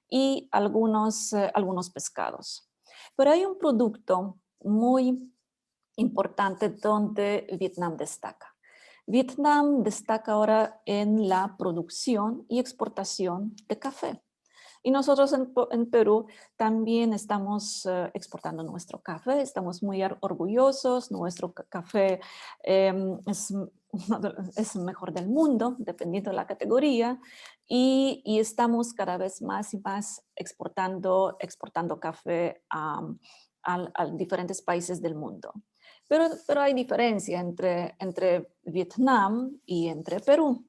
y algunos pescados. Pero hay un producto muy importante donde Vietnam destaca. Vietnam destaca ahora en la producción y exportación de café. Y nosotros en Perú también estamos exportando nuestro café, estamos muy orgullosos, nuestro café es el mejor del mundo, dependiendo de la categoría, y estamos cada vez más y más exportando café a diferentes países del mundo. Pero hay diferencia entre Vietnam y entre Perú.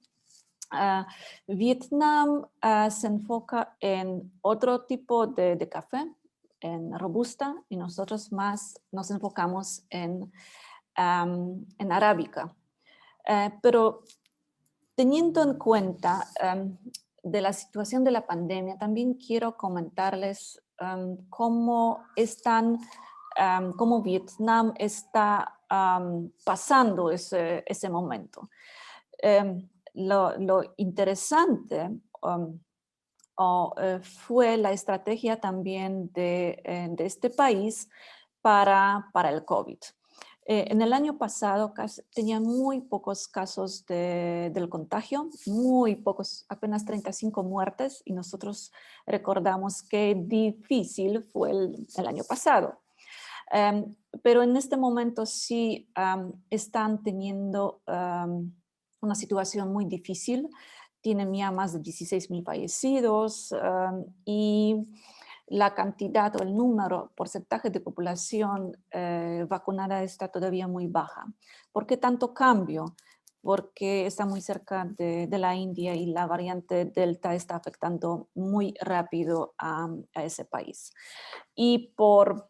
Vietnam se enfoca en otro tipo de café, en robusta, y nosotros más nos enfocamos en arábica. Pero teniendo en cuenta de la situación de la pandemia, también quiero comentarles cómo Vietnam está pasando ese momento. Lo interesante fue la estrategia también de este país para el COVID. En el año pasado tenía muy pocos casos del contagio, muy pocos, apenas 35 muertes, y nosotros recordamos qué difícil fue el año pasado. Pero en este momento sí están teniendo una situación muy difícil. Tienen ya más de 16,000 fallecidos y la cantidad o el porcentaje de población vacunada está todavía muy baja. ¿Por qué tanto cambio? Porque está muy cerca de la India y la variante Delta está afectando muy rápido a ese país. Y por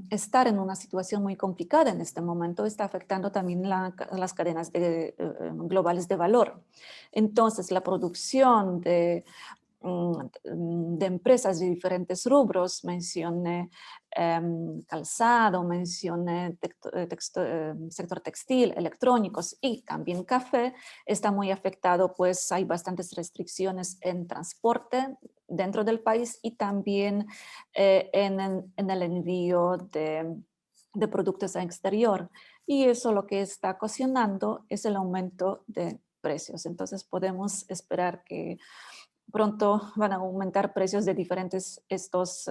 estar en una situación muy complicada en este momento, está afectando también las cadenas globales de valor. Entonces, la producción de empresas de diferentes rubros, mencioné calzado, mencioné sector textil, electrónicos y también café, está muy afectado, pues hay bastantes restricciones en transporte dentro del país y también en el envío de productos al exterior. Y eso lo que está ocasionando es el aumento de precios. Entonces podemos esperar que pronto van a aumentar precios de diferentes estos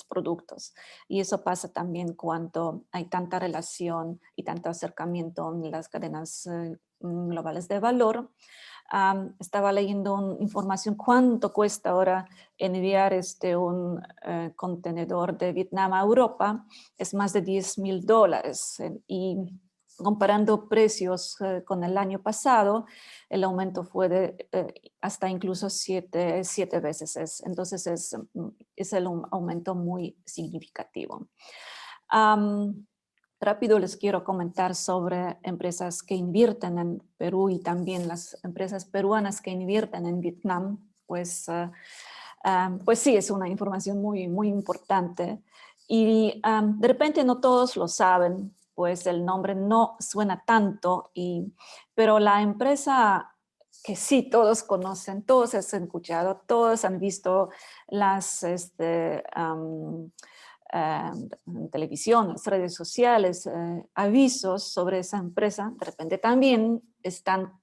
productos. Y eso pasa también cuando hay tanta relación y tanto acercamiento en las cadenas globales de valor. Estaba leyendo información cuánto cuesta ahora enviar un contenedor de Vietnam a Europa. Es más de $10,000 y comparando precios con el año pasado, el aumento fue de hasta incluso siete veces. Entonces es un aumento muy significativo. rápido les quiero comentar sobre empresas que invierten en Perú y también las empresas peruanas que invierten en Vietnam. Pues sí, es una información muy, muy importante. Y de repente no todos lo saben, pues el nombre no suena tanto, pero la empresa que sí todos conocen, todos han escuchado, todos han visto las en televisión, las redes sociales, avisos sobre esa empresa, de repente también están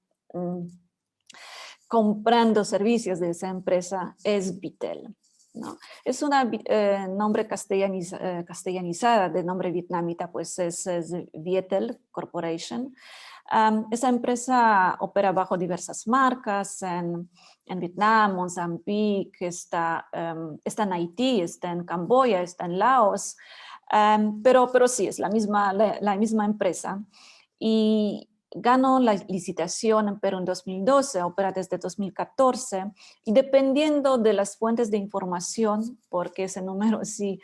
comprando servicios de esa empresa, es Vitel, ¿no? Es una nombre castellanizada de nombre vietnamita, pues es Viettel Corporation. Esa empresa opera bajo diversas marcas en Vietnam, Mozambique, está en Haití, está en Camboya, está en Laos, pero sí, es la misma empresa. Y ganó la licitación en Perú en 2012, opera desde 2014, y dependiendo de las fuentes de información, porque ese número sí,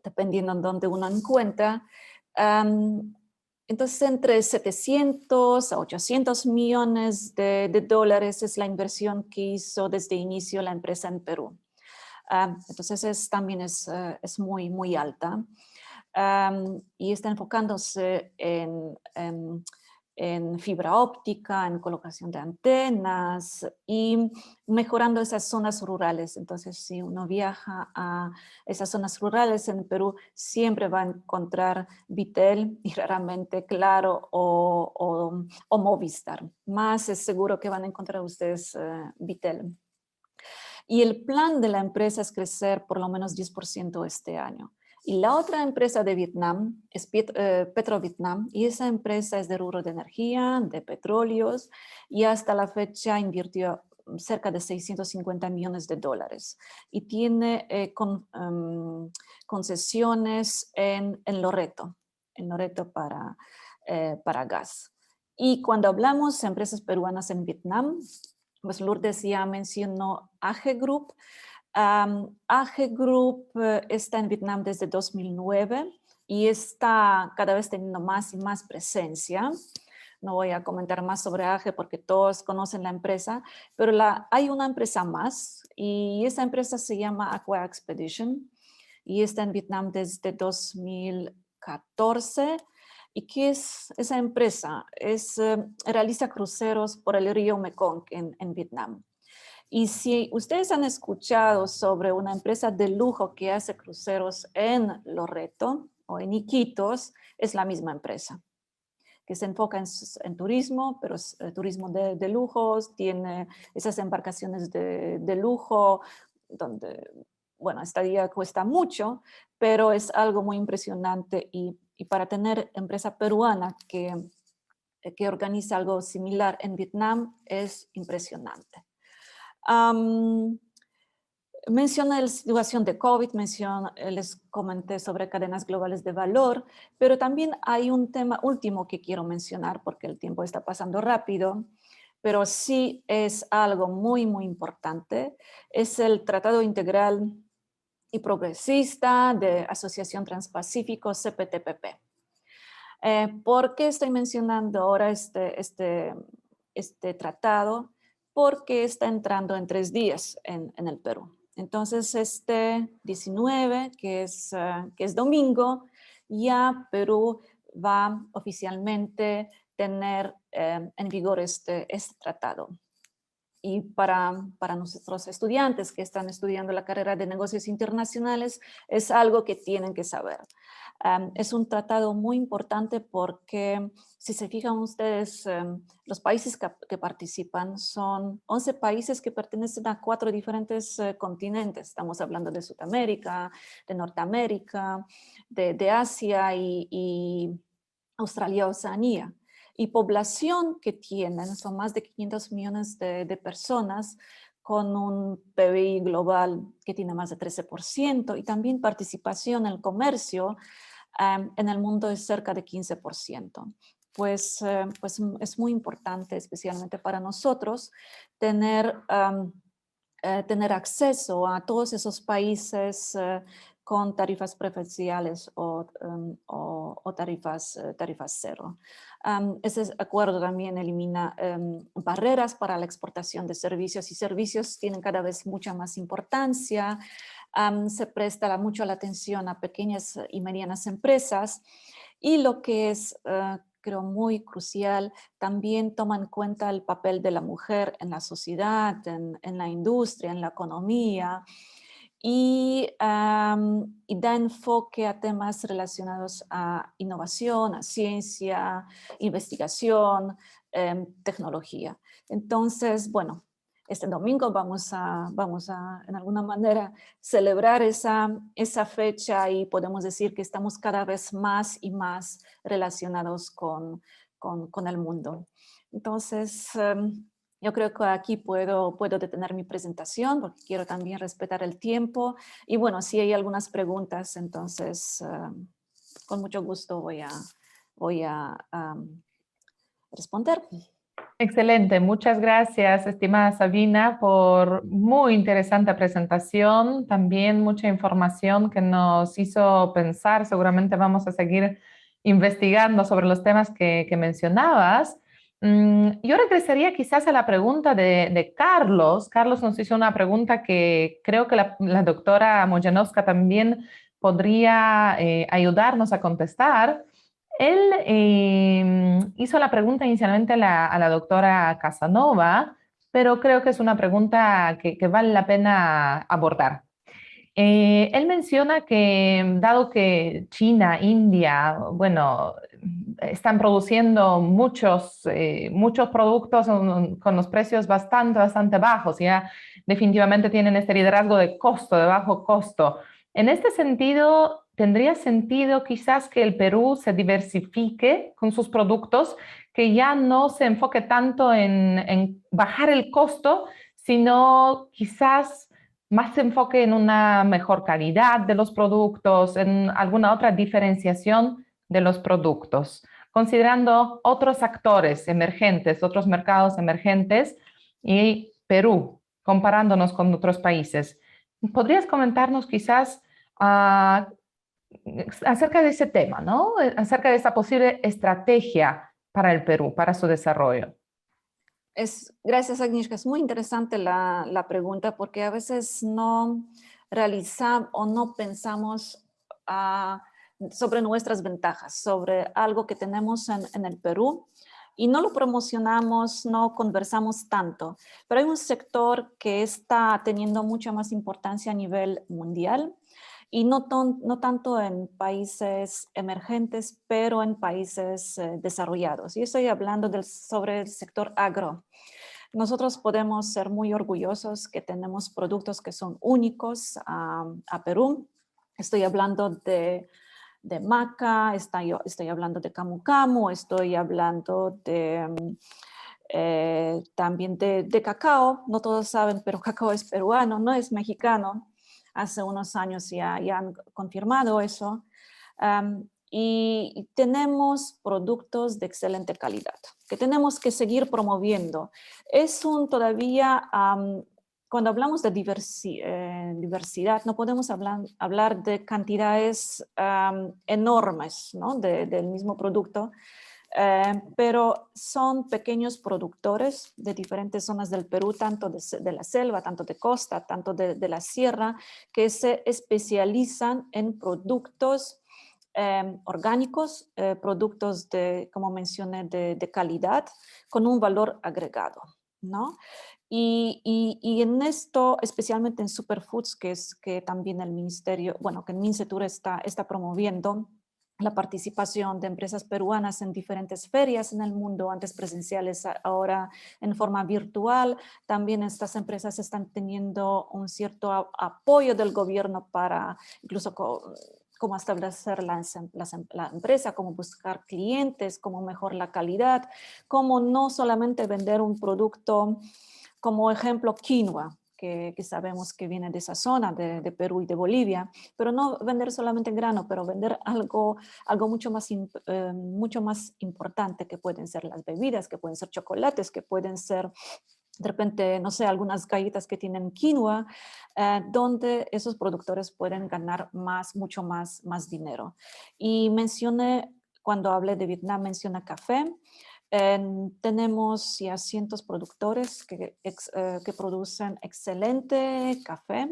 dependiendo en dónde uno encuentra, entonces entre 700 a 800 millones de dólares es la inversión que hizo desde inicio la empresa en Perú. Entonces también es muy, muy alta. Y está enfocándose en fibra óptica, en colocación de antenas y mejorando esas zonas rurales. Entonces, si uno viaja a esas zonas rurales en Perú, siempre va a encontrar Vitel y raramente Claro o Movistar. Más es seguro que van a encontrar ustedes Vitel. Y el plan de la empresa es crecer por lo menos 10% este año. Y la otra empresa de Vietnam es PetroVietnam, y esa empresa es de rubro de energía, de petróleos, y hasta la fecha invirtió cerca de 650 millones de dólares. Y tiene concesiones en Loreto para gas. Y cuando hablamos de empresas peruanas en Vietnam, pues Lourdes ya mencionó AG Group. AG Group está en Vietnam desde 2009 y está cada vez teniendo más y más presencia. No voy a comentar más sobre AG porque todos conocen la empresa, pero hay una empresa más y esa empresa se llama Aqua Expedition y está en Vietnam desde 2014. ¿Y qué es esa empresa? Realiza cruceros por el río Mekong en Vietnam. Y si ustedes han escuchado sobre una empresa de lujo que hace cruceros en Loreto o en Iquitos, es la misma empresa, que se enfoca en turismo, pero es turismo de lujos, tiene esas embarcaciones de lujo, donde, bueno, estadía cuesta mucho, pero es algo muy impresionante y para tener empresa peruana que organiza algo similar en Vietnam es impresionante. Mencioné la situación de COVID, les comenté sobre cadenas globales de valor, pero también hay un tema último que quiero mencionar porque el tiempo está pasando rápido, pero sí es algo muy, muy importante. Es el Tratado Integral y Progresista de Asociación Transpacífico, CPTPP. ¿Por qué estoy mencionando ahora este tratado? Porque está entrando en 3 días en el Perú. Entonces, este 19, que es domingo, ya Perú va oficialmente tener en vigor este tratado. Y para nuestros estudiantes que están estudiando la carrera de negocios internacionales, es algo que tienen que saber. Es un tratado muy importante porque, si se fijan ustedes, los países que participan son 11 países que pertenecen a 4 diferentes continentes. Estamos hablando de Sudamérica, de Norteamérica, de Asia y Australia, Oceanía. Y población que tienen son más de 500 millones de personas, con un PBI global que tiene más de 13%, y también participación en el comercio en el mundo es cerca de 15%. Pues es muy importante, especialmente para nosotros, tener acceso a todos esos países con tarifas preferenciales o tarifas cero. Ese acuerdo también elimina barreras para la exportación de servicios, y servicios tienen cada vez mucha más importancia. Se presta mucho la atención a pequeñas y medianas empresas, y lo que es creo muy crucial, también toma en cuenta el papel de la mujer en la sociedad, en la industria, en la economía, y da enfoque a temas relacionados a innovación, a ciencia, investigación, tecnología. Entonces, bueno, este domingo vamos a en alguna manera celebrar esa fecha, y podemos decir que estamos cada vez más y más relacionados con el mundo. Entonces, yo creo que aquí puedo detener mi presentación, porque quiero también respetar el tiempo. Y bueno, si hay algunas preguntas, entonces con mucho gusto voy a responder. Excelente, muchas gracias, estimada Sabina, por muy interesante presentación, también mucha información que nos hizo pensar. Seguramente vamos a seguir investigando sobre los temas que mencionabas. Yo regresaría quizás a la pregunta de Carlos. Carlos nos hizo una pregunta que creo que la doctora Mojanowska también podría ayudarnos a contestar. Él hizo la pregunta inicialmente a la doctora Casanova, pero creo que es una pregunta que vale la pena abordar. Él menciona que dado que China, India, bueno, están produciendo muchos productos con los precios bastante bajos, ya definitivamente tienen este liderazgo de costo, de bajo costo. En este sentido, ¿tendría sentido quizás que el Perú se diversifique con sus productos, que ya no se enfoque tanto en bajar el costo, sino quizás más se enfoque en una mejor calidad de los productos, en alguna otra diferenciación de los productos, considerando otros actores emergentes, otros mercados emergentes y Perú, comparándonos con otros países? ¿Podrías comentarnos quizás acerca de ese tema, ¿no? Acerca de esa posible estrategia para el Perú, para su desarrollo? Gracias, Agnieszka. Es muy interesante la pregunta, porque a veces no realizamos o no pensamos sobre nuestras ventajas, sobre algo que tenemos en el Perú, y no lo promocionamos, no conversamos tanto. Pero hay un sector que está teniendo mucha más importancia a nivel mundial, y no tanto en países emergentes, pero en países desarrollados. Y estoy hablando sobre el sector agro. Nosotros podemos ser muy orgullosos que tenemos productos que son únicos a Perú. Estoy hablando de maca, estoy hablando de camu camu, estoy hablando también de cacao. No todos saben, pero cacao es peruano, no es mexicano. Hace unos años ya han confirmado eso. Y tenemos productos de excelente calidad que tenemos que seguir promoviendo. Todavía, cuando hablamos de diversidad, no podemos hablar de cantidades enormes, ¿no? del mismo producto. Pero son pequeños productores de diferentes zonas del Perú, tanto de la selva, tanto de costa, tanto de la sierra, que se especializan en productos orgánicos, productos como mencioné, de calidad, con un valor agregado, ¿no? Y en esto, especialmente en Superfoods, que también el ministerio, bueno, que el MINCETUR está promoviendo la participación de empresas peruanas en diferentes ferias en el mundo, antes presenciales, ahora en forma virtual. También estas empresas están teniendo un cierto apoyo del gobierno para incluso cómo establecer la empresa, cómo buscar clientes, cómo mejorar la calidad, cómo no solamente vender un producto, como ejemplo quinoa, que sabemos que viene de esa zona, de Perú y de Bolivia, pero no vender solamente grano, pero vender algo mucho más importante, que pueden ser las bebidas, que pueden ser chocolates, que pueden ser de repente, no sé, algunas galletas que tienen quinoa, donde esos productores pueden ganar mucho más dinero. Y mencioné, cuando hablé de Vietnam, mencioné café. Tenemos ya cientos productores que producen excelente café.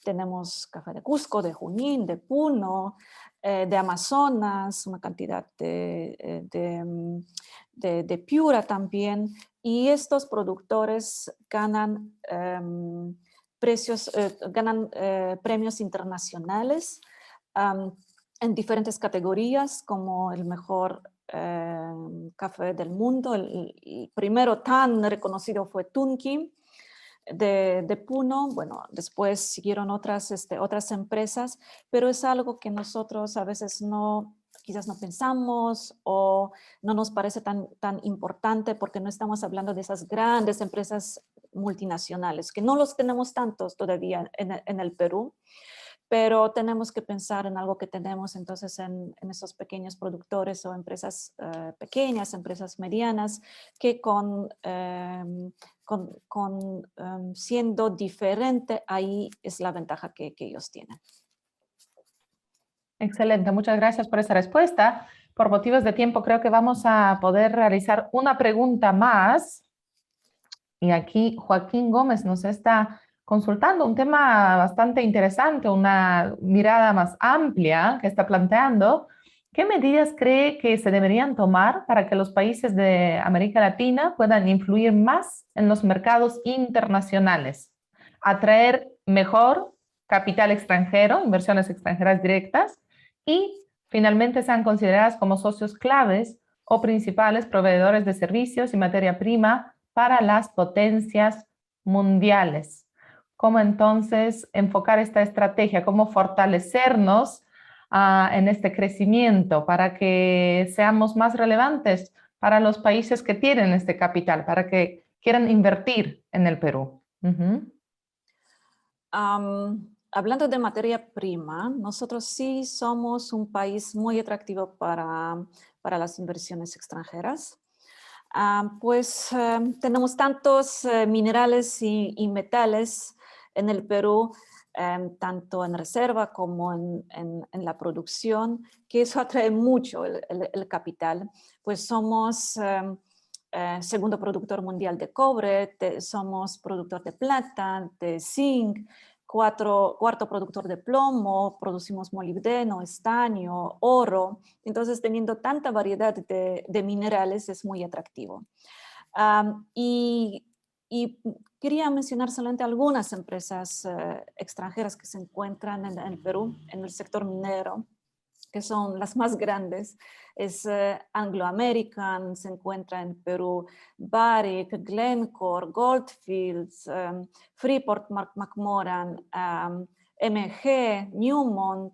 Tenemos café de Cusco, de Junín, de Puno, de Amazonas, una cantidad de Piura también. Y estos productores ganan, premios internacionales en diferentes categorías, como el mejor café del mundo. El primero tan reconocido fue Tunki de Puno. Bueno, después siguieron otras empresas, pero es algo que nosotros a veces quizás no pensamos o no nos parece tan importante, porque no estamos hablando de esas grandes empresas multinacionales, que no los tenemos tantos todavía en el Perú. Pero tenemos que pensar en algo que tenemos entonces en esos pequeños productores o empresas pequeñas, empresas medianas, que siendo diferente, ahí es la ventaja que ellos tienen. Excelente, muchas gracias por esa respuesta. Por motivos de tiempo creo que vamos a poder realizar una pregunta más. Y aquí Joaquín Gómez nos está consultando un tema bastante interesante, una mirada más amplia que está planteando. ¿Qué medidas cree que se deberían tomar para que los países de América Latina puedan influir más en los mercados internacionales, atraer mejor capital extranjero, inversiones extranjeras directas, y finalmente sean consideradas como socios claves o principales proveedores de servicios y materia prima para las potencias mundiales? ¿Cómo entonces enfocar esta estrategia? ¿Cómo fortalecernos en este crecimiento para que seamos más relevantes para los países que tienen este capital, para que quieran invertir en el Perú? Hablando de materia prima, nosotros sí somos un país muy atractivo para las inversiones extranjeras. Pues tenemos tantos minerales y metales en el Perú, tanto en reserva como en la producción, que eso atrae mucho el capital. Pues somos segundo productor mundial de cobre, somos productor de plata, de zinc, cuarto productor de plomo, producimos molibdeno, estaño, oro. Entonces, teniendo tanta variedad de minerales es muy atractivo. Y quería mencionar solamente algunas empresas extranjeras que se encuentran en el Perú, en el sector minero, que son las más grandes. Es Anglo American, se encuentra en Perú, Barrick, Glencore, Goldfields, Freeport McMoran, MG, Newmont,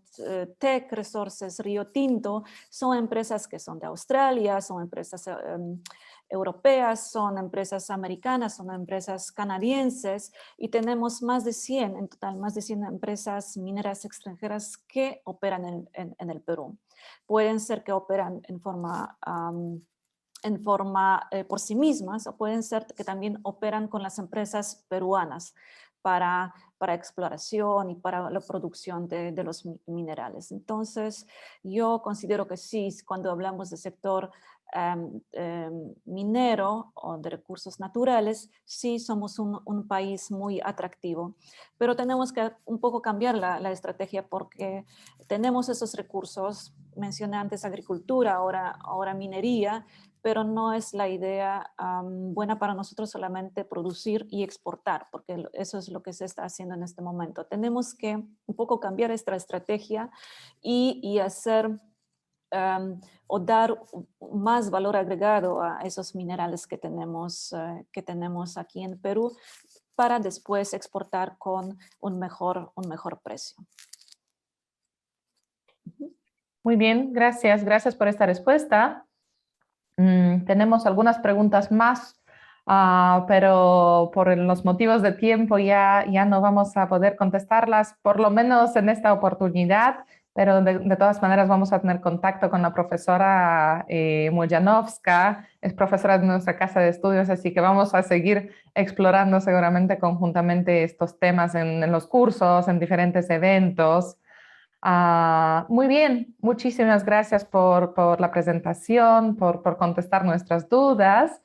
Teck Resources, Rio Tinto. Son empresas que son de Australia, son empresas europeas, son empresas americanas, son empresas canadienses, y tenemos más de 100, en total, más de 100 empresas mineras extranjeras que operan en el Perú. Pueden ser que operan en forma por sí mismas, o pueden ser que también operan con las empresas peruanas para exploración y para la producción de los minerales. Entonces, yo considero que sí, cuando hablamos del sector minero o de recursos naturales, sí somos un país muy atractivo, pero tenemos que un poco cambiar la estrategia, porque tenemos esos recursos. Mencioné antes agricultura, ahora minería, pero no es la idea buena para nosotros solamente producir y exportar, porque eso es lo que se está haciendo en este momento. Tenemos que un poco cambiar esta estrategia y hacer o dar más valor agregado a esos minerales que tenemos aquí en Perú, para después exportar con un mejor precio. Muy bien, gracias. Gracias por esta respuesta. Tenemos algunas preguntas más, pero por los motivos de tiempo ya no vamos a poder contestarlas, por lo menos en esta oportunidad. pero de todas maneras vamos a tener contacto con la profesora Mojanovska, es profesora de nuestra casa de estudios, así que vamos a seguir explorando seguramente conjuntamente estos temas en los cursos, en diferentes eventos. Muy bien, muchísimas gracias por la presentación, por contestar nuestras dudas.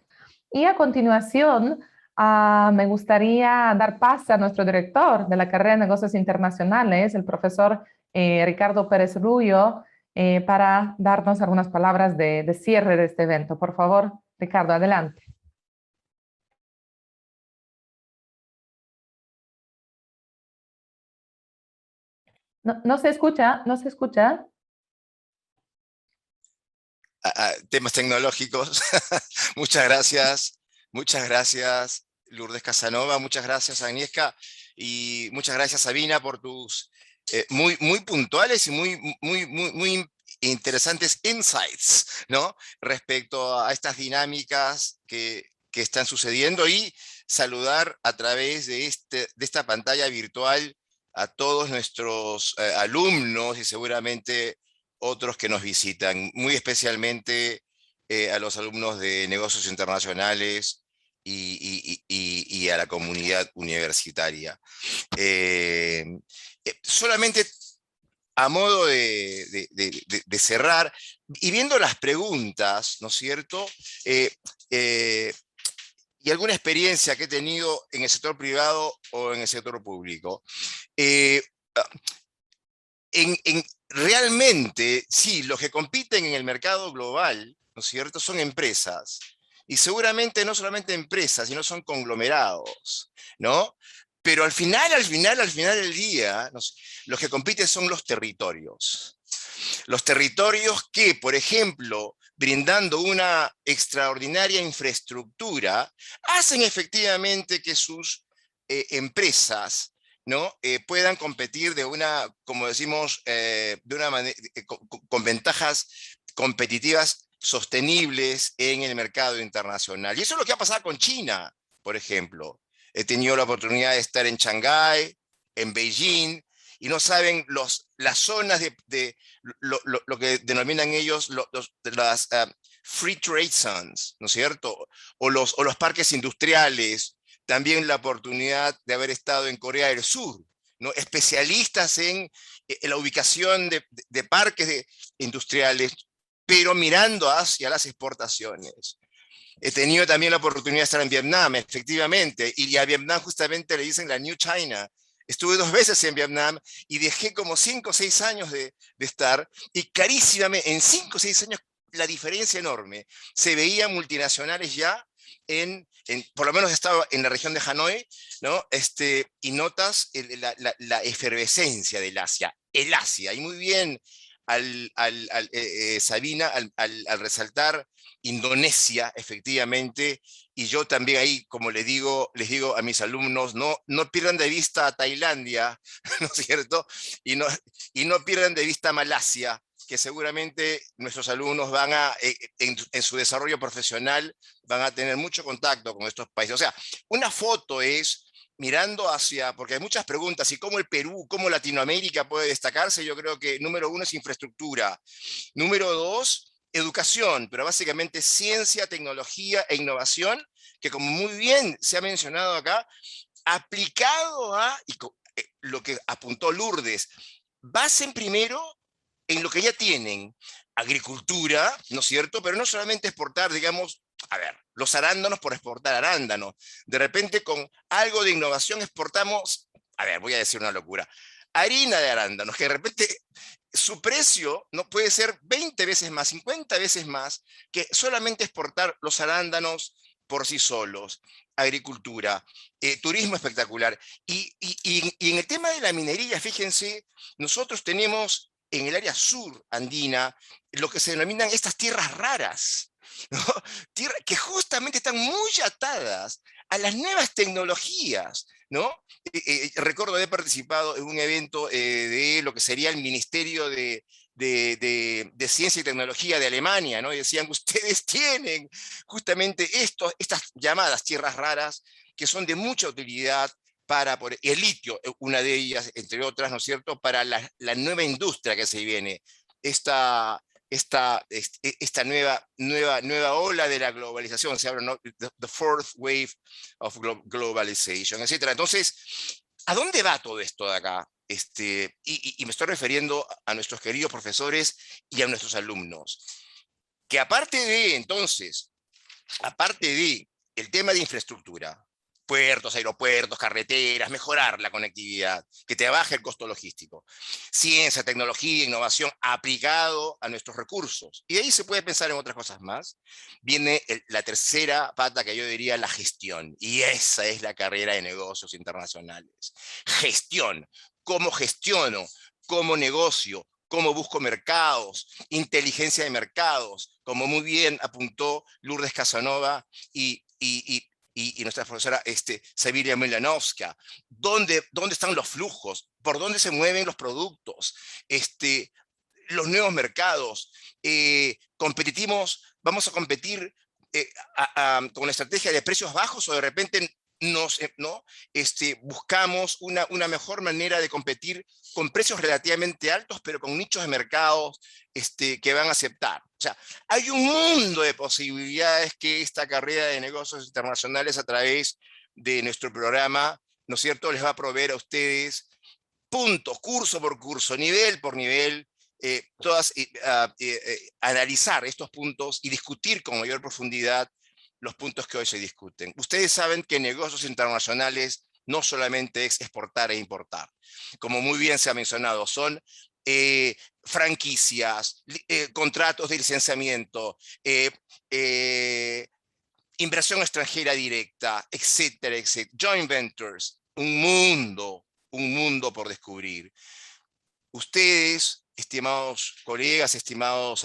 Y a continuación, me gustaría dar pase a nuestro director de la carrera de negocios internacionales, el profesor Ricardo Pérez Rubio, para darnos algunas palabras de cierre de este evento. Por favor, Ricardo, adelante. No se escucha, no se escucha. Temas tecnológicos. Muchas gracias Lourdes Casanova, muchas gracias Agnieszka y muchas gracias Sabina por tus muy puntuales y muy interesantes insights, ¿no? Respecto a estas dinámicas que están sucediendo, y saludar a través de esta pantalla virtual a todos nuestros alumnos y seguramente otros que nos visitan, muy especialmente a los alumnos de negocios internacionales y a la comunidad universitaria. Solamente a modo de cerrar, y viendo las preguntas, ¿no es cierto? Y alguna experiencia que he tenido en el sector privado o en el sector público. Realmente, sí, los que compiten en el mercado global, ¿no es cierto?, son empresas. Y seguramente no solamente empresas, sino son conglomerados, ¿no? Pero al final del día, los que compiten son los territorios. Los territorios que, por ejemplo, brindando una extraordinaria infraestructura, hacen efectivamente que sus empresas, ¿no? Puedan competir de una, como decimos, de una manera, con ventajas competitivas sostenibles en el mercado internacional. Y eso es lo que ha pasado con China, por ejemplo. He tenido la oportunidad de estar en Shanghái, en Beijing, y no saben las zonas lo que denominan ellos las free trade zones, ¿no es cierto? O los parques industriales. También la oportunidad de haber estado en Corea del Sur, ¿no? Especialistas en la ubicación de parques industriales, pero mirando hacia las exportaciones. He tenido también la oportunidad de estar en Vietnam, efectivamente, y a Vietnam justamente le dicen la New China. Estuve 2 veces en Vietnam y dejé como 5 o 6 años de estar, y clarísimamente, en 5 o 6 años, la diferencia enorme. Se veía multinacionales ya, por lo menos estaba en la región de Hanoi, ¿no? Y notas la efervescencia del Asia, el Asia, y muy bien Sabina, al resaltar Indonesia, efectivamente, y yo también ahí, como les digo a mis alumnos, no pierdan de vista a Tailandia, ¿no es cierto? Y no pierdan de vista a Malasia, que seguramente nuestros alumnos van en su desarrollo profesional, van a tener mucho contacto con estos países. O sea, una foto es mirando hacia, porque hay muchas preguntas, y cómo el Perú, cómo Latinoamérica puede destacarse. Yo creo que número 1 es infraestructura, número 2, educación, pero básicamente ciencia, tecnología e innovación, que como muy bien se ha mencionado acá, aplicado a lo que apuntó Lourdes, basen primero en lo que ya tienen, agricultura, ¿no es cierto? Pero no solamente exportar, digamos, a ver, los arándanos por exportar arándanos. De repente con algo de innovación exportamos, a ver, voy a decir una locura, harina de arándanos, que de repente su precio no puede ser 20 veces más, 50 veces más, que solamente exportar los arándanos por sí solos. Agricultura, turismo espectacular. Y en el tema de la minería, fíjense, nosotros tenemos en el área sur andina lo que se denominan estas tierras raras, ¿no? Que justamente están muy atadas a las nuevas tecnologías, ¿no? Recuerdo haber participado en un evento de lo que sería el Ministerio de Ciencia y Tecnología de Alemania, ¿no? Y decían, ustedes tienen justamente estas llamadas tierras raras, que son de mucha utilidad y el litio, una de ellas, entre otras, ¿no es cierto?, para la nueva industria que se viene, esta nueva ola de la globalización, se habla, ¿no?, the fourth wave of globalization, etc. Entonces, ¿a dónde va todo esto de acá? Y me estoy refiriendo a nuestros queridos profesores y a nuestros alumnos, que aparte de el tema de infraestructura, puertos, aeropuertos, carreteras, mejorar la conectividad, que te baje el costo logístico, ciencia, tecnología, innovación aplicado a nuestros recursos. Y de ahí se puede pensar en otras cosas más. Viene la tercera pata, que yo diría la gestión. Y esa es la carrera de negocios internacionales. Gestión. ¿Cómo gestiono? ¿Cómo negocio? ¿Cómo busco mercados? Inteligencia de mercados, como muy bien apuntó Lourdes Casanova y nuestra profesora Sabiria Milanovska. ¿Dónde están los flujos? ¿Por dónde se mueven los productos? Los nuevos mercados. ¿Vamos a competir con la estrategia de precios bajos, o de repente buscamos una mejor manera de competir con precios relativamente altos, pero con nichos de mercados que van a aceptar? O sea, hay un mundo de posibilidades que esta carrera de negocios internacionales, a través de nuestro programa, ¿no es cierto?, les va a proveer a ustedes puntos, curso por curso, nivel por nivel, analizar estos puntos y discutir con mayor profundidad los puntos que hoy se discuten. Ustedes saben que negocios internacionales no solamente es exportar e importar. Como muy bien se ha mencionado, son franquicias, contratos de licenciamiento, inversión extranjera directa, etcétera, etcétera. Joint ventures, un mundo por descubrir. Ustedes, estimados colegas, estimados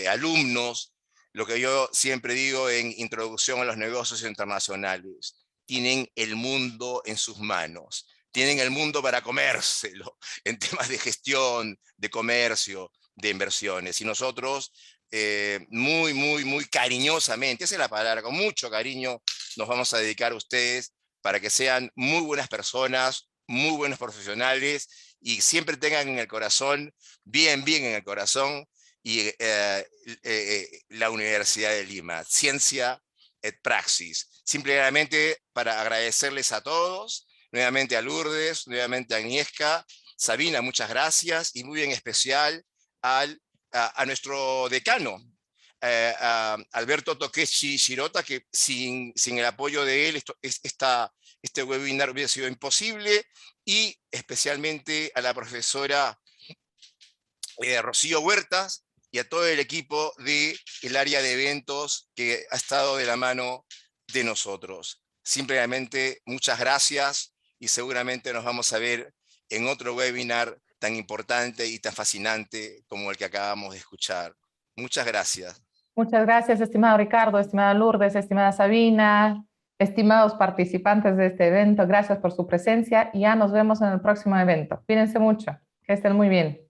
alumnos, lo que yo siempre digo en Introducción a los Negocios Internacionales, tienen el mundo en sus manos, tienen el mundo para comérselo en temas de gestión, de comercio, de inversiones. Y nosotros, muy cariñosamente, esa es la palabra, con mucho cariño, nos vamos a dedicar a ustedes para que sean muy buenas personas, muy buenos profesionales, y siempre tengan en el corazón, bien en el corazón, la Universidad de Lima, Ciencia et Praxis. Simplemente para agradecerles a todos, nuevamente a Lourdes, nuevamente a Agnieszka, Sabina, muchas gracias, y muy en especial a nuestro decano, a Alberto Tokechi Shirota, que sin el apoyo de él este webinar hubiera sido imposible, y especialmente a la profesora Rocío Huertas, y a todo el equipo del área de eventos que ha estado de la mano de nosotros. Simplemente muchas gracias, y seguramente nos vamos a ver en otro webinar tan importante y tan fascinante como el que acabamos de escuchar. Muchas gracias. Muchas gracias, estimado Ricardo, estimada Lourdes, estimada Sabina, estimados participantes de este evento. Gracias por su presencia y ya nos vemos en el próximo evento. Cuídense mucho, que estén muy bien.